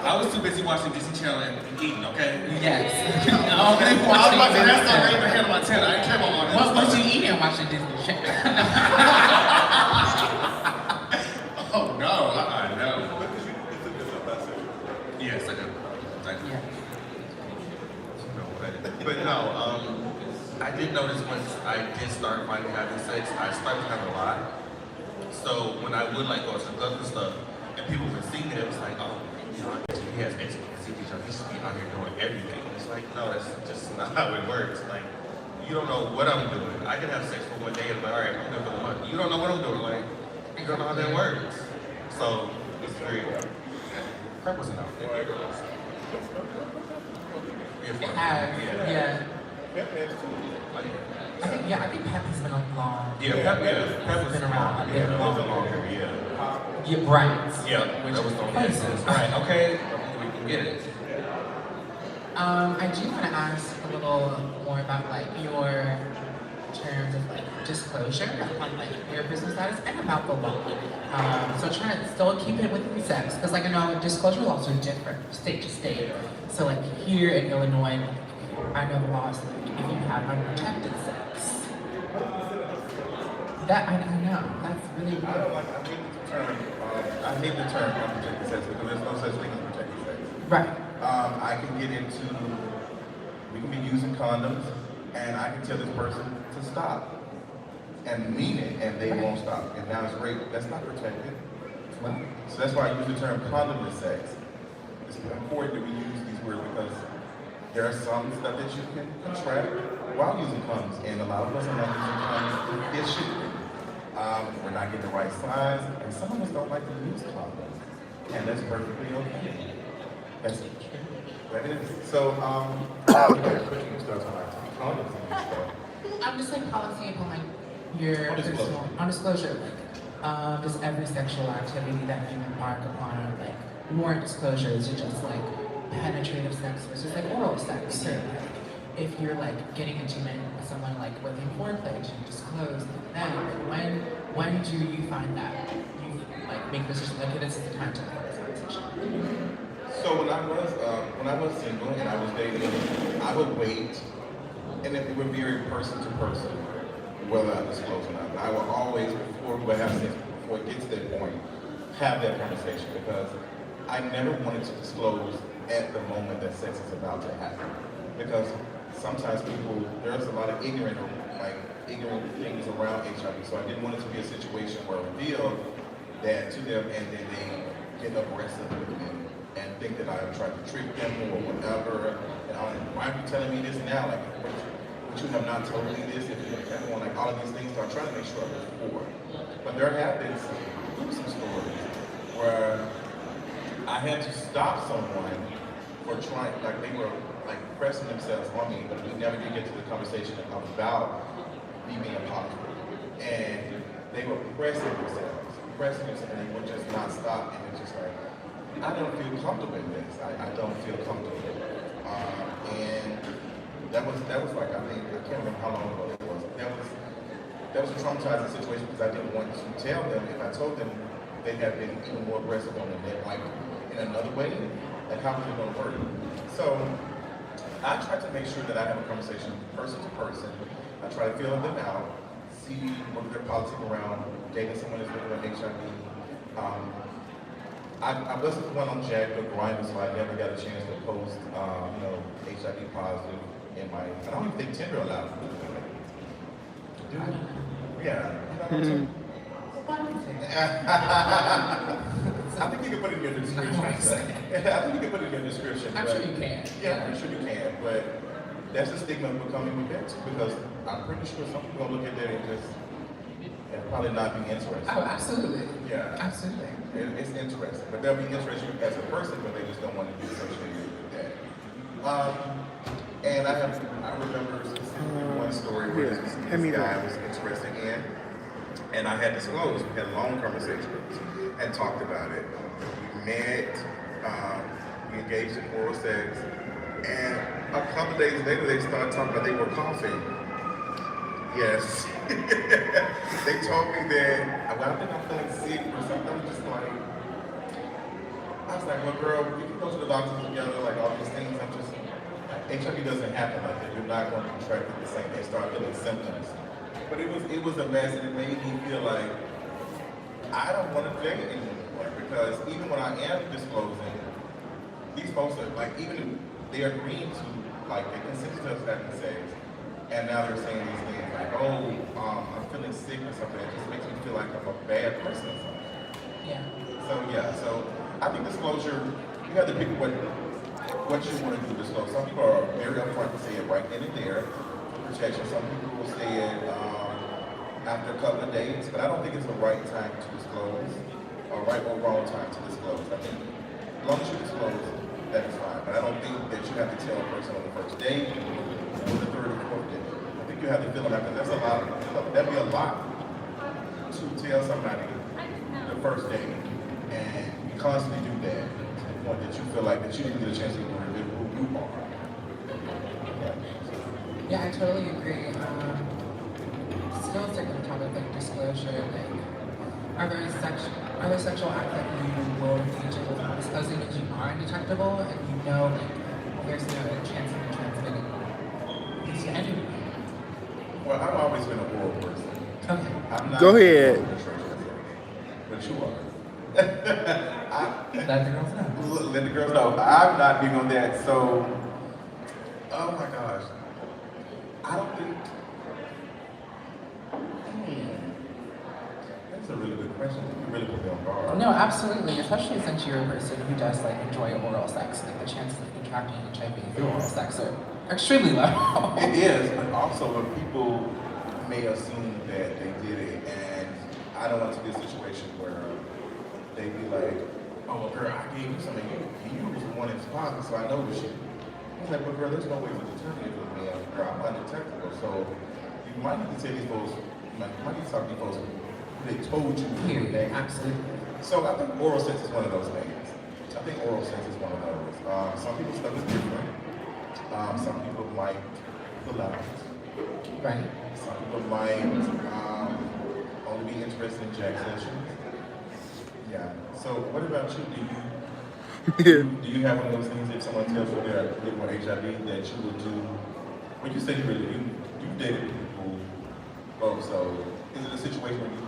I was too busy watching Disney Channel and eating, okay? Yes. I was about to that's not raising my hand on my tail. I ain't care about all that. What was you eating watching Disney Channel? Oh no, no. Because you took yourself bisexual. Yes, I do. Yeah. But no, I did notice once I did start finally having sex, I started having a lot. So when I would like go to the club and stuff, and people would see me, it was like, oh, he has HIV, he should be out here doing everything. It's like, no, that's just not how it works. Like, you don't know what I'm doing. I can have sex for one day and be like, all right, I'm good for the month. You don't know what I'm doing. Like, you don't know how that works. So it's very, PrEP wasn't out. Yeah. Pep has too. I think Pep has been a long. Pep was been around. Yeah, that was a long area. Yeah, right. Yeah, that was the Places. Right, okay, we can get it. I do want to ask a little more about like your terms of like disclosure on like your business status and about the law. So trying to still keep it within sex because like I know disclosure laws are different state to state. So like here in Illinois, I know the laws like if you have unprotected sex. That I know that's really I don't like. I hate the term unprotected sex because there's no such thing as protected sex. right. I can get into. We can be using condoms, and I can tell this person to stop, and mean it, and they won't stop. And now it's rape. That's not protected. So that's why I use the term condomless sex. It's important that we use these words because there are some stuff that you can contract while using condoms, and a lot of us are not using condoms. It should be. We're not getting the right size, and some of us don't like to use condoms, and that's perfectly okay. That's it. That is. So, cooking starts on like condoms and stuff. I'm just like policy upon like your On disclosure. personal on disclosure, like just every sexual activity that you embark upon, or like more disclosure is just like penetrative sex versus like oral sex. Or, like, if you're like getting intimate with someone like with a foreplay, to disclose then like, when do you find that you like make this decision like okay, this is the time to have this conversation? So when I was single and I was dating, I would wait, and it would vary person to person whether I disclose or not. But I would always, before we have sex, before it gets to that point, have that conversation because I never wanted to disclose at the moment that sex is about to happen. Because sometimes there's a lot of ignorant things around HIV. So I didn't want it to be a situation where I revealed that to them and then they get aggressive with me and think that I'm trying to trick them or whatever. And I'm like, why are you telling me this now? Like, but you have not told me this. If you have one, like all of these things, so I'm trying to make sure I'm before. But there have been some stories where I had to stop someone for trying, like they were like pressing themselves on me, but we never did get to the conversation about me being positive. And they were pressing themselves, and they would just not stop. And it's just like, I don't feel comfortable in this. I don't feel comfortable. And that was like, I can't remember how long ago it was. That was a traumatizing situation because I didn't want to tell them. If I told them they had been even more aggressive on the neck, like in another way, like how was it going to work? So I try to make sure that I have a conversation person to person. I try to feel them out, see what their policy around dating someone that's living with HIV. I wasn't the one on Jack or Grindr, so I never got a chance to post, HIV positive in my. I don't even think Tinder allowed me to do that. Yeah. I think you can put it in your description. I think you can put it in your description. I'm sure you can. Yeah, I'm sure you can. But that's the stigma of becoming with that too, because I'm pretty sure some people gonna look at that and probably not be interested. Oh, absolutely. Yeah. Absolutely. It's interesting, but they'll be interested as a person, but they just don't want to be associated with that. And I remember one story where this guy was interested in, and I had disclosed. We had long conversations and talked about it. We met, we engaged in oral sex, and a couple days later they started talking about they were coughing. Yes. They told me that, well, I think I'm feeling sick or something. I'm just like, I was like, well, girl, we can go to the doctor together, like all these things. I'm just, HIV doesn't happen like that. You're not going to contract it the same day, start feeling symptoms. But it was a mess, and it made me feel like I don't want to date anymore because even when I am disclosing, these folks are like, even they're agreeing to, like, they consented to us having sex. And now they're saying these things like, oh, I'm feeling sick or something. It just makes me feel like I'm a bad person or something. Yeah. So I think disclosure, you have to pick what you want to do to disclose. Some people are very upfront to say it right then and there for protection. Some people will say it after a couple of days, but I don't think it's the right time to disclose or right or wrong time to disclose. I think as long as you disclose, that is fine. But I don't think that you have to tell a person on the first date or the third or you have to fill them out, 'cause that's a lot. That'd be a lot to tell somebody the first day, and you constantly do that to the point that you feel like that you didn't get a chance to even reveal who you are. Yeah, I totally agree. Still sticking on the topic of disclosure, like, are there sexual acts that you will engage in without disclosing because you are undetectable and you know, like, there's no chance of transmitting this to anyone? Well, I've always been a oral person. Okay. I'm not Go ahead. But you are. Let the girls know. Let the girls know. I'm not big on that. So, oh my gosh. I don't think. That's a really good question. You really put me on guard. No, absolutely, especially since you're a person who does, like, enjoy oral sex. Like, the chances of contracting HIV through oral sex are extremely low. It is, but also when people may assume that they did it, and I don't want to be a situation where they be like, "Oh, well, girl, I gave you something. You was the one in deposit, so I know the shit." I was like, "But girl, there's no way to determine it with me. Girl, I'm undetectable." So you might need to tell these folks, you might need to talk to these folks who they told you Period. that. Absolutely. So I think oral sex is one of those things. I think oral sex is one of those. Some people's stuff is different. Some people might pull out. Right. Some people might only be interested in jack sessions. Yeah. So what about you? Do you have one of those things if someone tells you they're living with HIV that you would do? When you say you dated people, oh, so is it a situation where you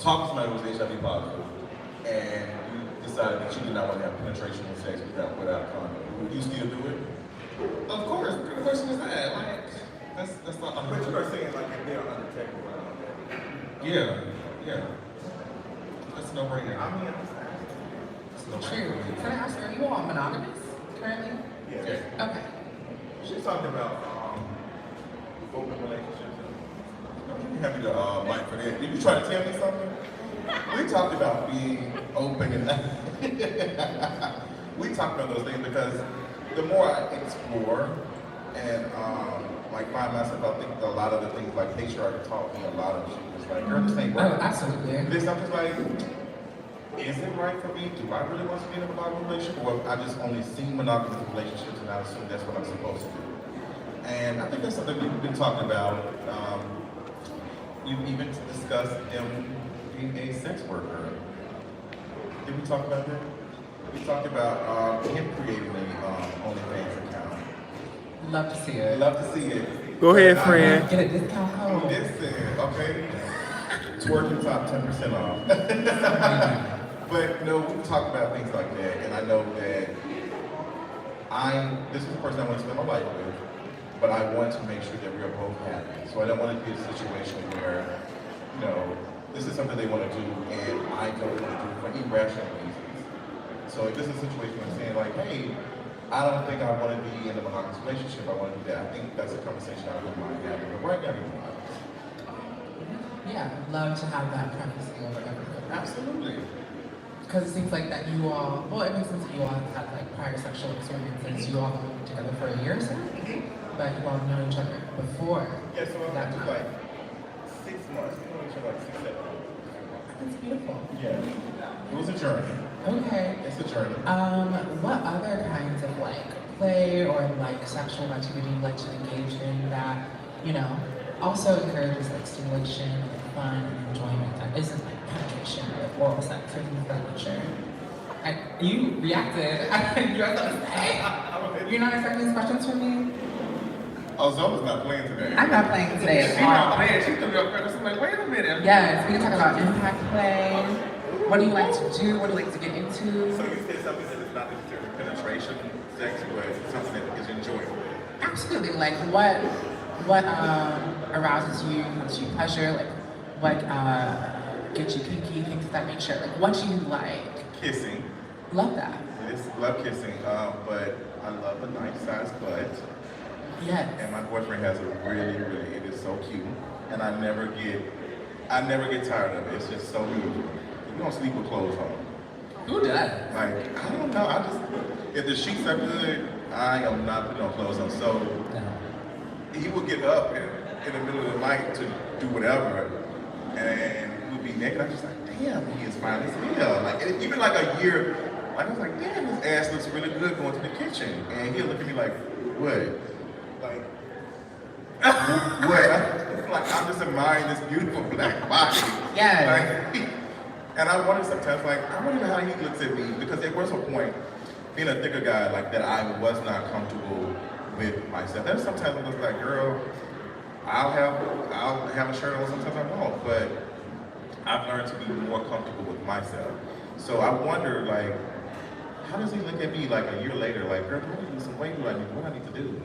talk to somebody who was HIV positive and you decided that you did not want to have penetration and sex without a condom? Would you still do it? Of course. What kind of question is that? Like, that's not. But you are saying like if they are undetectable. Yeah. That's no brainer. I mean, True. Can I ask, are you all monogamous currently? yeah. Okay. She's talking about open relationships. I'm happy to mic for that. Did you try to tell me something? We talked about being open and we talked about those things because the more I explore and like find myself, I think a lot of the things like patriarchy taught me a lot of shit. It's like, girl, this ain't Oh, working. absolutely. This I'm just like, is it right for me? Do I really want to be in a monogamous relationship? Or I just only seen monogamous relationships and I assume that's what I'm supposed to do. And I think that's something we've been talking about. We've even discussed them being a sex worker. Did we talk about that? We talked about him creating a OnlyFans account. Love to see I'd it. love to see it. Go ahead, But friend. Get a discount code. Listen, okay? Twerking top 10% off. But no, we talk about things like that, and I know that this is the person I want to spend my life with, but I want to make sure that we're both happy. So I don't want to be in a situation where, this is something they want to do, and I don't want to do it for irrational reasons. So if this is a situation where I'm saying like, hey, I don't think I want to be in a monogamous relationship, I want to do that, I think that's a conversation I wouldn't mind having, but right now, you're not. Yeah, love to have that privacy over everything. Absolutely. Because it seems like that you all, well, it makes sense that you all have had like prior sexual experiences. You all have been together for a year or so, but you all have known each other before. Yeah, so I'm that just time. like 6 months, we know each other like 6, 7 months. That's beautiful. Yeah. It was a journey. Okay. It's a journey. What other kinds of like play or like sexual activity you like to engage in that, also encourages like stimulation and fun and enjoyment that isn't like penetration or oral sex or things of that nature? You reacted. You guys don't say. You're not expecting these questions from me? Oh, Zola's not playing today. I'm not playing today She's at not all. playing. She threw me off first. I'm like, wait a minute. Yes, we can talk about impact play. What do you like to do? What do you like to get into? So you said something that is not necessarily penetration sex, but something that is enjoyable. Absolutely. Like what arouses you, gives you pleasure, like what gets you kinky, things of that nature. Like what do you like? Kissing. Love that. Love kissing, but I love a nice sized butt. Yes. And my boyfriend has a really, it is so cute. And I never get tired of it. It's just so beautiful. You don't sleep with clothes on. Who does? Like, I don't know. If the sheets are good, I am not putting on clothes on. So No. he would get up in the middle of the night to do whatever, and he would be naked. I'm just like, damn, he is fine as hell. Like, and even like a year, like I was like, damn, his ass looks really good going to the kitchen. And he'll look at me like, what? Like, what? Like, I'm just admiring this beautiful black body. Yes. Like, and I wonder sometimes, like, I wonder how he looks at me, because there was a point, being a thicker guy like that, I was not comfortable with myself. There's sometimes I was like, girl, I'll have a shirt on, sometimes I won't, but I've learned to be more comfortable with myself. So I wonder, like, how does he look at me like a year later, like, girl, do I need to lose some weight? What I need to do?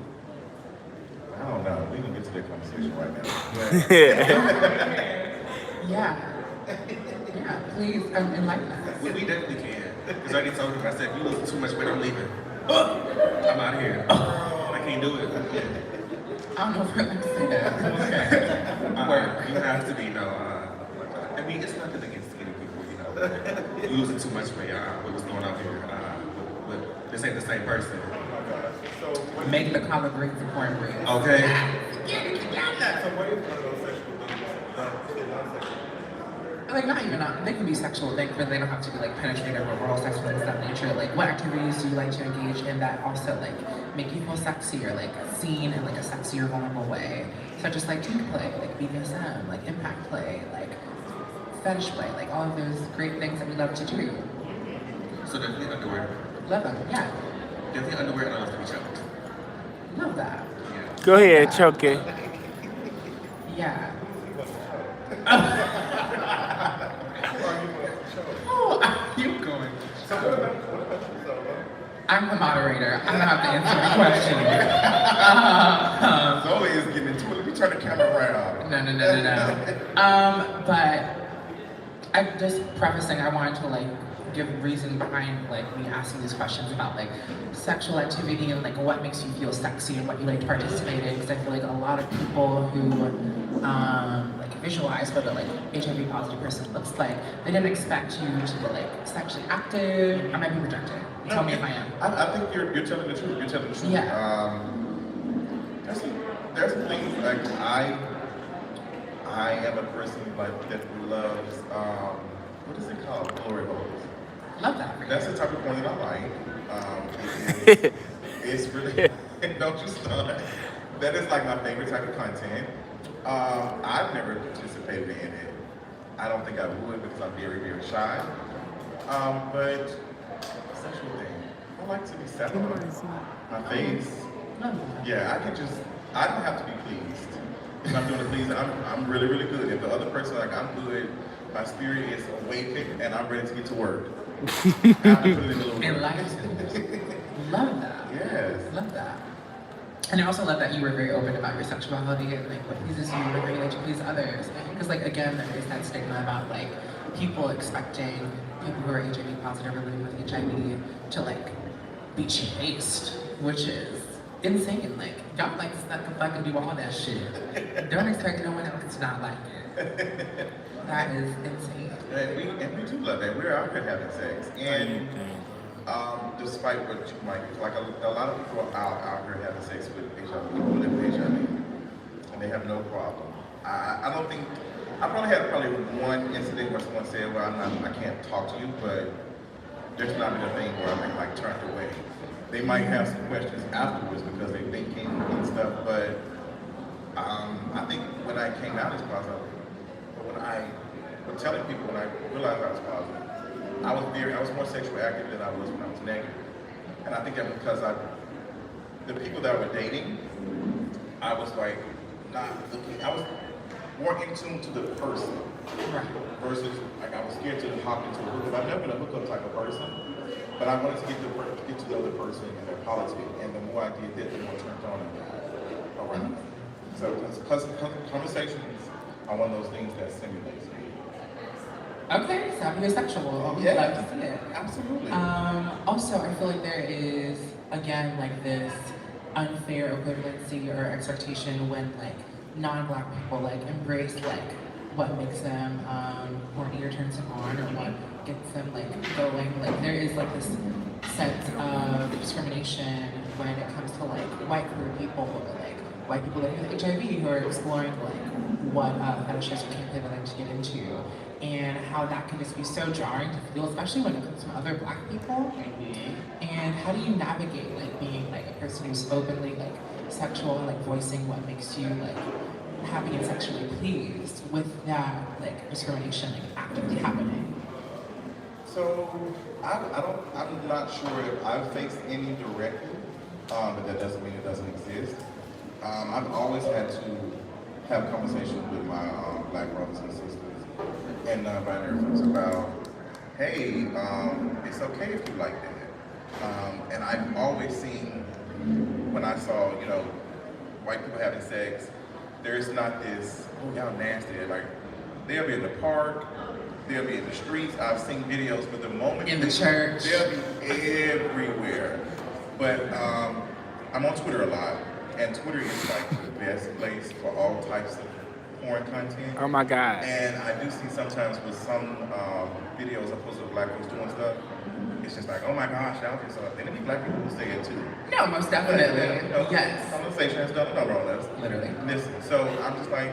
I don't know. We can get to that conversation right now. Yeah. Yeah, please enlighten us. We definitely can. Because I already told him, I said, if you lose too much weight, I'm leaving. I'm out of here. I can't do it. I don't know if we're allowed to say that. Work. You have to be, I mean, it's nothing against skinny people, you know. You losing too much weight. What's going on here? But this ain't the same person. Make the collard greens and cornbread. Okay? Like, not even, they can be sexual things, but they don't have to be like penetrative or oral sex or things of that nature. Like, what activities do you like to engage in that also like make you feel sexy or like seen in like a sexier, vulnerable way? Such as like kink play, like BDSM, like impact play, like fetish play, like all of those great things that we love to do. So definitely underwear. Love them, yeah. Definitely underwear, and I love to be choked. Love that. Yeah. Go ahead, choke it. Yeah. Oh, you going? I'm the moderator. I don't have to answer the question. Zoe is getting into it. Let me turn the camera around. No. But I just prefacing, I wanted to like give reason behind like me asking these questions about like sexual activity and like what makes you feel sexy and what you like to participate in, because I feel like a lot of people who like visualize what a like HIV positive person looks like, they didn't expect you to be like sexually active. I might be projecting. Tell me if I am. I think you're telling the truth. You're telling the truth. Yeah. There's some things like I am a person like that loves what is it called? Glory holes. Love that for you. That's the type of porn that I like. It's really don't you start. That is like my favorite type of content. I've never participated in it. I don't think I would because I'm very, very shy. But sexual thing. I like to be set on my face. Love that. Yeah, I don't have to be pleased. If I'm doing the pleasing, I'm really, really good. If the other person, like, I'm good, my spirit is awakened and I'm ready to get to work. I have to put in a little work. Enlightened. Love that. Yes. Love that. And I also love that you were very open about your sexuality and like what pleases you and how you like to please others. Because like again, there is that stigma about like people expecting people who are HIV positive or living with HIV to like be chaste, which is insane. Like y'all like to suck and fuck and do all that shit. Don't expect no one else to not like it. That is insane. And we do love that. We're out here having sex. And despite what you might, like a lot of people are out here having sex with HIV, people who live with HIV, and they have no problem. I don't think, I probably had one incident where someone said, well, I can't talk to you, but there's not been a thing where I've been like turned away. They might have some questions afterwards because they're thinking and stuff, but I think when I came out as positive, when I was telling people when I realized I was positive, I was more sexually active than I was when I was negative. And I think that because the people that I was dating, I was like not looking, I was more in tune to the person. Right. Versus like I was scared to hop into a hookup. I've never been a hookup type of person, but I wanted to get to know the person and their politics. And the more I did that, the more turned on I got around. So conversations are one of those things that stimulates me. Okay, so you're sexual. Yeah. Love to see it. Absolutely. Also, I feel like there is, again, like this unfair equivalency or expectation when like non-Black people like embrace like what makes them horny or turns them on or what gets them like going. Like there is like this sense of discrimination when it comes to like white queer people who are like white people living with HIV who are exploring like what fetishes or kink they like to get into, and how that can just be so jarring to feel, especially when it comes from other Black people. And how do you navigate like being like a person who's openly like sexual, like voicing what makes you like happy and sexually pleased with that like discrimination like actively happening? So I'm not sure if I've faced any directly, but that doesn't mean it doesn't exist. I've always had to have conversations with my Black brothers and sisters and non-binary folks about, hey, it's okay if you like that. And I've always seen, when I saw, you know, white people having sex, there's not this, oh, y'all nasty. Like, they'll be in the park, they'll be in the streets. I've seen videos, but the moment In the church. they'll be everywhere. But I'm on Twitter a lot, and Twitter is like the best place for all types of porn content. Oh my God. And I do see sometimes with some videos I post of Black folks doing stuff, it's just like, oh my gosh, y'all just and then Black people will say it too. No, most definitely. You know, Yes. Conversation has done no wrong. That's Literally. listen. So I'm just like,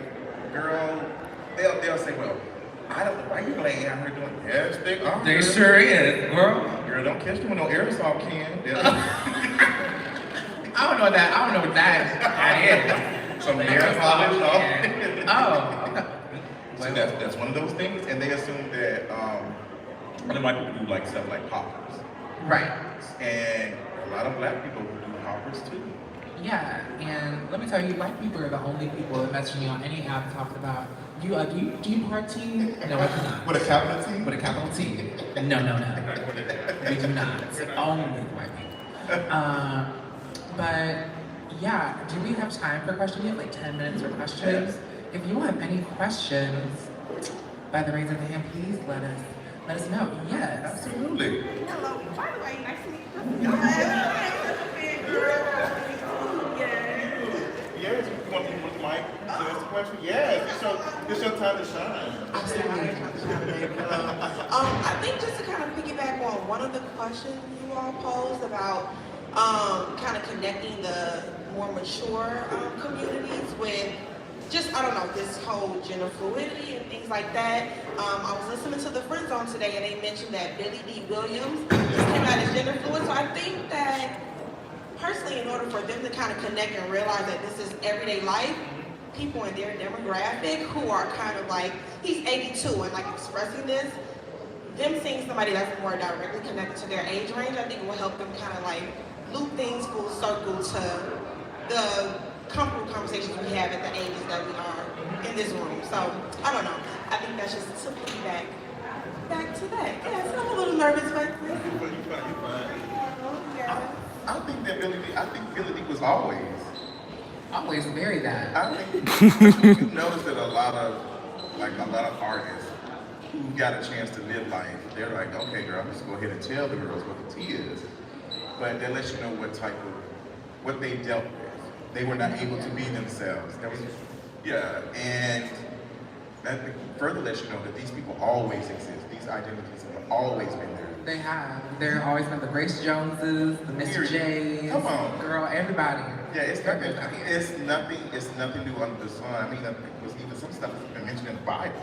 girl, they'll say, well, I don't know why you laying out here doing yes, they are. They sure is, girl. Girl, don't catch them with no aerosol can. I don't know that. I don't know what that is. Some aerosol and Oh, okay. So that's one of those things, and they assume that and then white people do like stuff like poppers, Right. and a lot of Black people who do poppers too. Yeah, and let me tell you, Black people are the only people that message me on any app talking about do you party? No, I do not. With a capital T? With a capital T. No. We do not. Only white people. But yeah, do we have time for questions? We have like 10 minutes for questions. If you have any questions, by the raise of the hand, please let us know. Yes. Absolutely. Hello. By the way, nice to meet you. Yes. Yes, you want to with the mic? So that's the question? Yes, it's your time to shine. Absolutely. I think just to kind of piggyback on one of the questions you all posed about kind of connecting the more mature communities with just, I don't know, this whole gender fluidity and things like that. I was listening to the Friend Zone today and they mentioned that Billy D. Williams just came out as gender fluid. So I think that personally, in order for them to kind of connect and realize that this is everyday life, people in their demographic who are kind of like, he's 82 and like expressing this, them seeing somebody that's more directly connected to their age range, I think will help them kind of like loop things full circle to the comfortable conversations we have at the ages that we are in this room. So, I don't know. I think that's just to piggyback back to that. Yeah, so I'm a little nervous, but yeah. I think Billy D was always. Always bury that. I think you notice that a lot of artists who got a chance to live life, they're like, okay, girl, I'm just go ahead and tell the girls what the tea is. But they let you know what they dealt with. They were not able to be themselves. And that further lets you know that these people always exist. These identities have always been there. They have. There always been the Grace Joneses, the Mr. J's. Come on. Girl, everybody. Yeah, it's nothing new under the sun. I mean, I think it was even some stuff that's been mentioned in the Bible.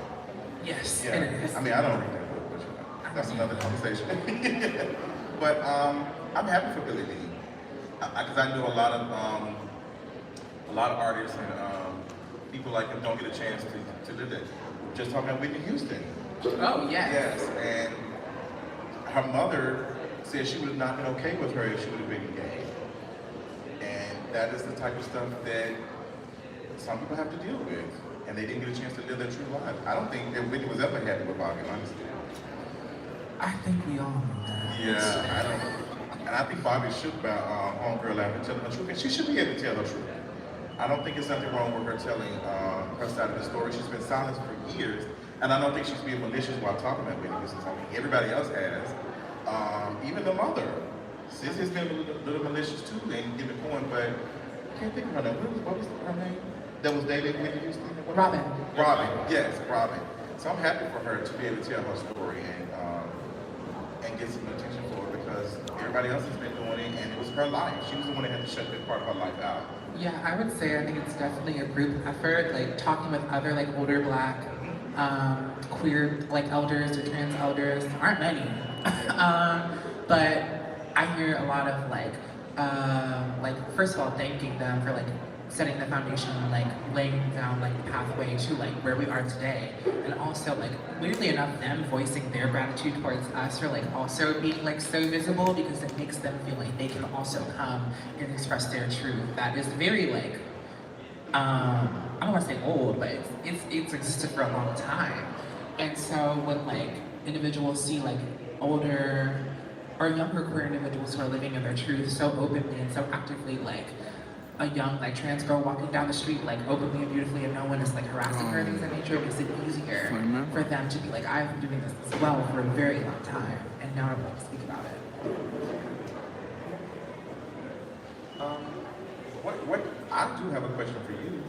Yes, Yeah. it is. I mean, I don't read that book, but you know, that's another conversation. But I'm happy for Billy D. Because I know a lot of artists and people like him don't get a chance to do that. Just talking about Whitney Houston. Oh, yes. Yes, and her mother said she would have not been okay with her if she would have been gay. And that is the type of stuff that some people have to deal with. And they didn't get a chance to live their true lives. I don't think that Whitney was ever happy with Bobby, honestly. I think we all know that. Yeah, I don't know. And I think Bobby shook about homegirl after telling her truth. And she should be able to tell her truth. I don't think there's nothing wrong with her telling her side of the story. She's been silent for years. And I don't think she's being malicious while talking about Whitney Houston. I mean, everybody else has. Even the mother. Sis has been a little malicious too and giving point, but I can't think of her name. What was her name? That was dating Whitney Houston? Robin. Robin, yes, Robin. So I'm happy for her to be able to tell her story and get some attention for it because everybody else has been doing it, and it was her life. She was the one that had to shut that part of her life out. Yeah, I would say I think it's definitely a group effort, like talking with other like older black queer like elders or trans elders. There aren't many. But I hear a lot of like first of all thanking them for like setting the foundation, like laying down like the pathway to like where we are today, and also like weirdly enough them voicing their gratitude towards us for like also being like so visible, because it makes them feel like they can also come and express their truth that is very like I don't want to say old, but it's existed for a long time. And so when like individuals see like older or younger queer individuals who are living in their truth so openly and so actively, like a young like trans girl walking down the street like openly and beautifully, and no one is like harassing her, things of that nature, it makes it easier for them to be like, I've been doing this as well for a very long time, and now I'm going to speak about it. What I do have a question for you.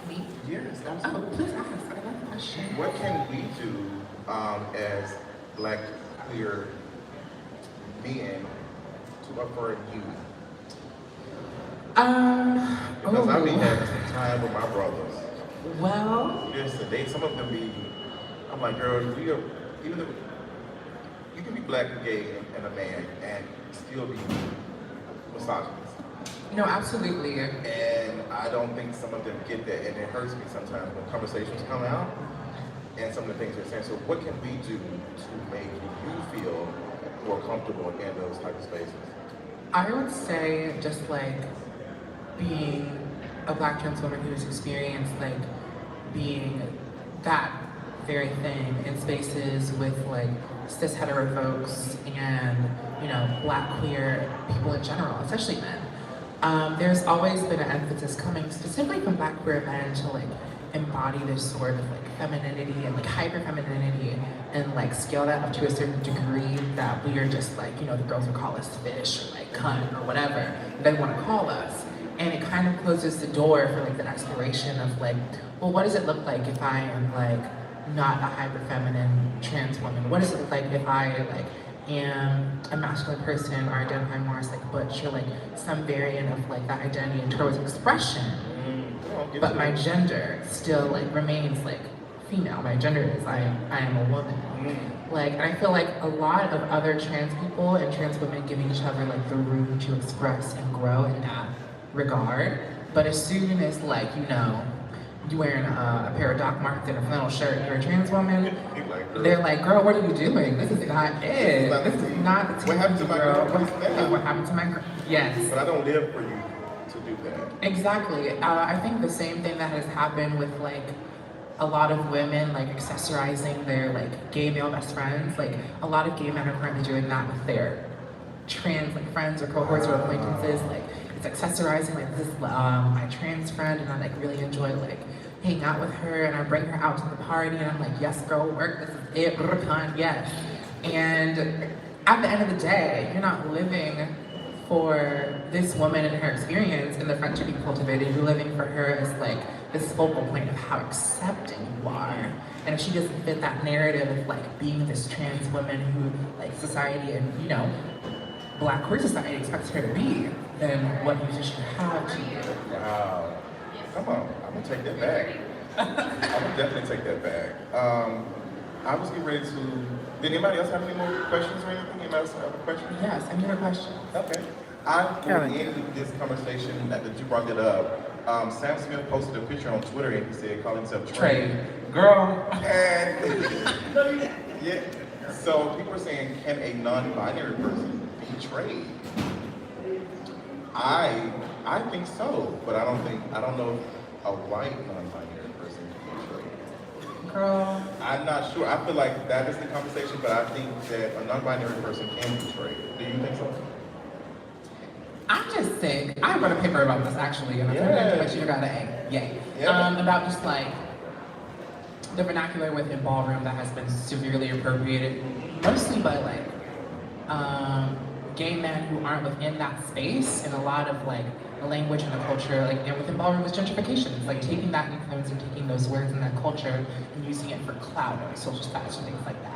Me? Yes, Oh, absolutely. please ask. I love the question. What can we do as black queer men to affirm you? Because I be having some time with my brothers. Well, Listen, some of them be, I'm like, girl, even though you can be black and gay and a man and still be misogynist. no, absolutely. And I don't think some of them get that, and it hurts me sometimes when conversations come out and some of the things they're saying. So what can we do to make you feel more comfortable in those type of spaces? I would say just like being a black trans woman who has experienced like being that very thing in spaces with like cis hetero folks and, you know, black queer people in general, especially men. There's always been an emphasis coming specifically from black queer men to like embody this sort of like femininity and like hyper femininity and like scale that up to a certain degree that we are just like, you know, the girls would call us fish or like cunt or whatever they want to call us. And it kind of closes the door for like the exploration of like, well, what does it look like if I am like not a hyper feminine trans woman? What does it look like if I like am a masculine person or identify more as like butch or like some variant of like that identity in terms of expression? But my gender still like remains like female. My gender is I am a woman. Like, and I feel like a lot of other trans people and trans women giving each other like the room to express and grow in that regard. But as soon as like, you know, you wearing a pair of Doc Martens and a flannel shirt and you're a trans woman, they're like, girl, what are you doing? This is not it. This is not the What happened to my girl? What happened to my girl? Yes. But I don't live for you to do that. Exactly. I think the same thing that has happened with like a lot of women like accessorizing their like gay male best friends. Like a lot of gay men are currently doing that with their trans like friends or cohorts or acquaintances. Like it's accessorizing like this is my trans friend, and I like really enjoy like hanging out with her, and I bring her out to the party, and I'm like, yes, girl, work. This is it. Yes. And at the end of the day, you're not living for this woman and her experience in the front to be cultivated. You're living for her as like this focal point of how accepting you are. And if she doesn't fit that narrative of like being this trans woman who like society and, you know, black queer society expects her to be, then what music you have to do. Wow. Come on, I'm gonna take that back. I'm gonna definitely take that back. I was getting ready to. Did anybody else have any more questions or anything? Anybody else have a question? Yes, any other questions? Okay. I will end this conversation that you brought it up. Sam Smith posted a picture on Twitter and he said, call himself Trey. Girl. And yeah. So people are saying, can a non-binary person be Trey? I think so, but I don't know if a white non-binary person can be Trey. Girl. I'm not sure. I feel like that is the conversation, but I think that a non-binary person can be Trey. Do you think so? I just think, I wrote a paper about this actually, and I'm trying to make sure you got an A. Yay. About just like the vernacular within ballroom that has been severely appropriated, mostly by like gay men who aren't within that space, and a lot of like the language and the culture, like, and within ballroom is gentrification. It's like taking that influence and taking those words and that culture and using it for clout or social status and things like that.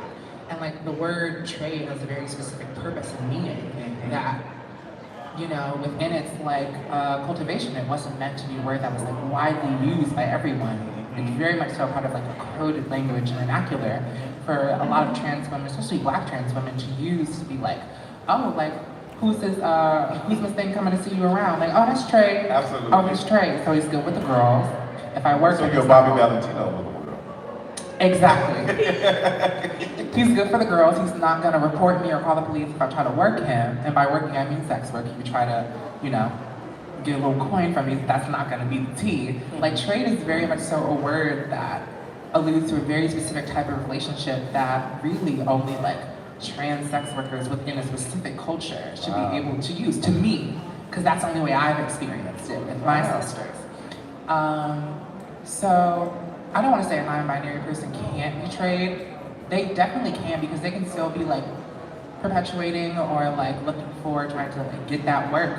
And like the word trade has a very specific purpose and meaning that, you know, within its like cultivation, it wasn't meant to be a word that was like widely used by everyone. It's very much so part of like a coded language and vernacular for a lot of trans women, especially black trans women, to use to be like, oh, like, who's this thing coming to see you around? Like, oh, that's Trey. Absolutely. Oh, that's Trey. So he's good with the girls. If I work So with you're this Bobby girl- Valentino. Exactly. He's good for the girls. He's not gonna report me or call the police if I try to work him. And by working, I mean sex work. If you try to, you know, get a little coin from me, that's not gonna be the tea. Like trade is very much so a word that alludes to a very specific type of relationship that really only like trans sex workers within a specific culture should be able to use, to me, because that's the only way I've experienced it with my sisters. So I don't want to say a non-binary person can't be trade. They definitely can, because they can still be like perpetuating or like looking for trying to like get that work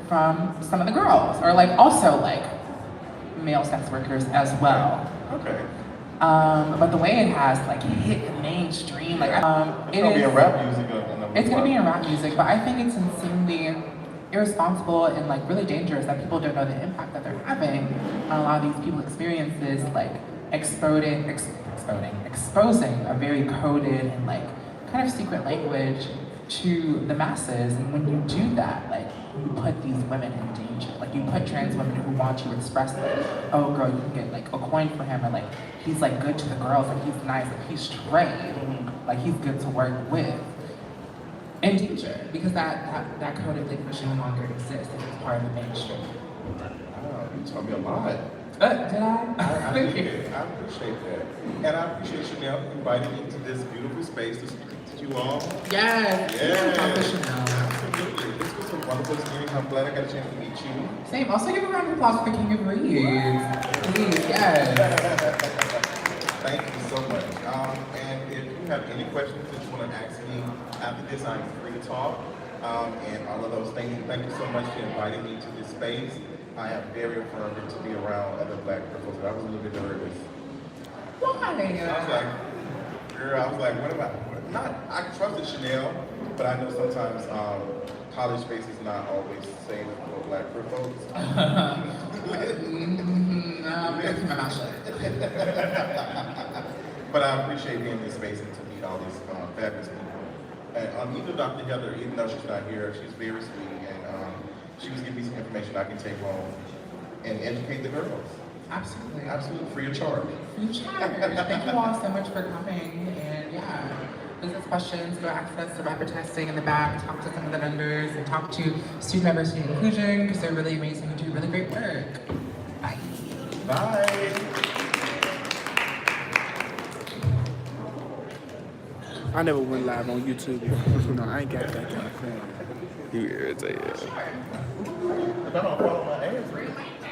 from some of the girls, or like also like male sex workers as well. Okay. But the way it has like hit the mainstream, like It's gonna be in rap music. it's gonna be in rap music, but I think it's insanely irresponsible and like really dangerous that people don't know the impact that they're having on a lot of these people's experiences, like exposing a very coded and like kind of secret language to the masses. And when you do that, like you put these women in danger. Like you put trans women who want to express like, oh girl, you can get like a coin for him, or like he's like good to the girls, like he's nice, like he's straight, like he's good to work with. In danger, because that coded language no longer exists if it's part of the mainstream. Wow, you told me a lot. Did I? I appreciate that. And I appreciate Chanel inviting me to this beautiful space to speak to you all. Yes. Yeah. Chanel. Absolutely. This was a wonderful experience. I'm glad I got a chance to meet you. Same. Also give a round of applause for the King of Reeds. Please, yes. Thank you so much. And if you have any questions that you want to ask me after this, I'm free to talk. And all of those things. Thank you so much for inviting me to this space. I am very affirmed to be around other black people. I was a little bit nervous. I was Why? like, girl, I was like, what about, I trusted Chanel, but I know sometimes college space is not always safe for black folks. Keep my mouth shut. But I appreciate being in this space and to meet all these fabulous people. And even Dr. Heather, even though she's not here, she's very sweet, and she was giving me some information I can take home and educate the girls. Absolutely. Absolutely free of charge. Free charge. Thank you all so much for coming. And yeah, business questions, go access the rapid testing in the back, talk to some of the vendors, and talk to student diversity and inclusion, because they're really amazing and do really great work. Bye. Bye. I never went live on YouTube. You know, I ain't got that kind of thing. You irritated. If I don't follow my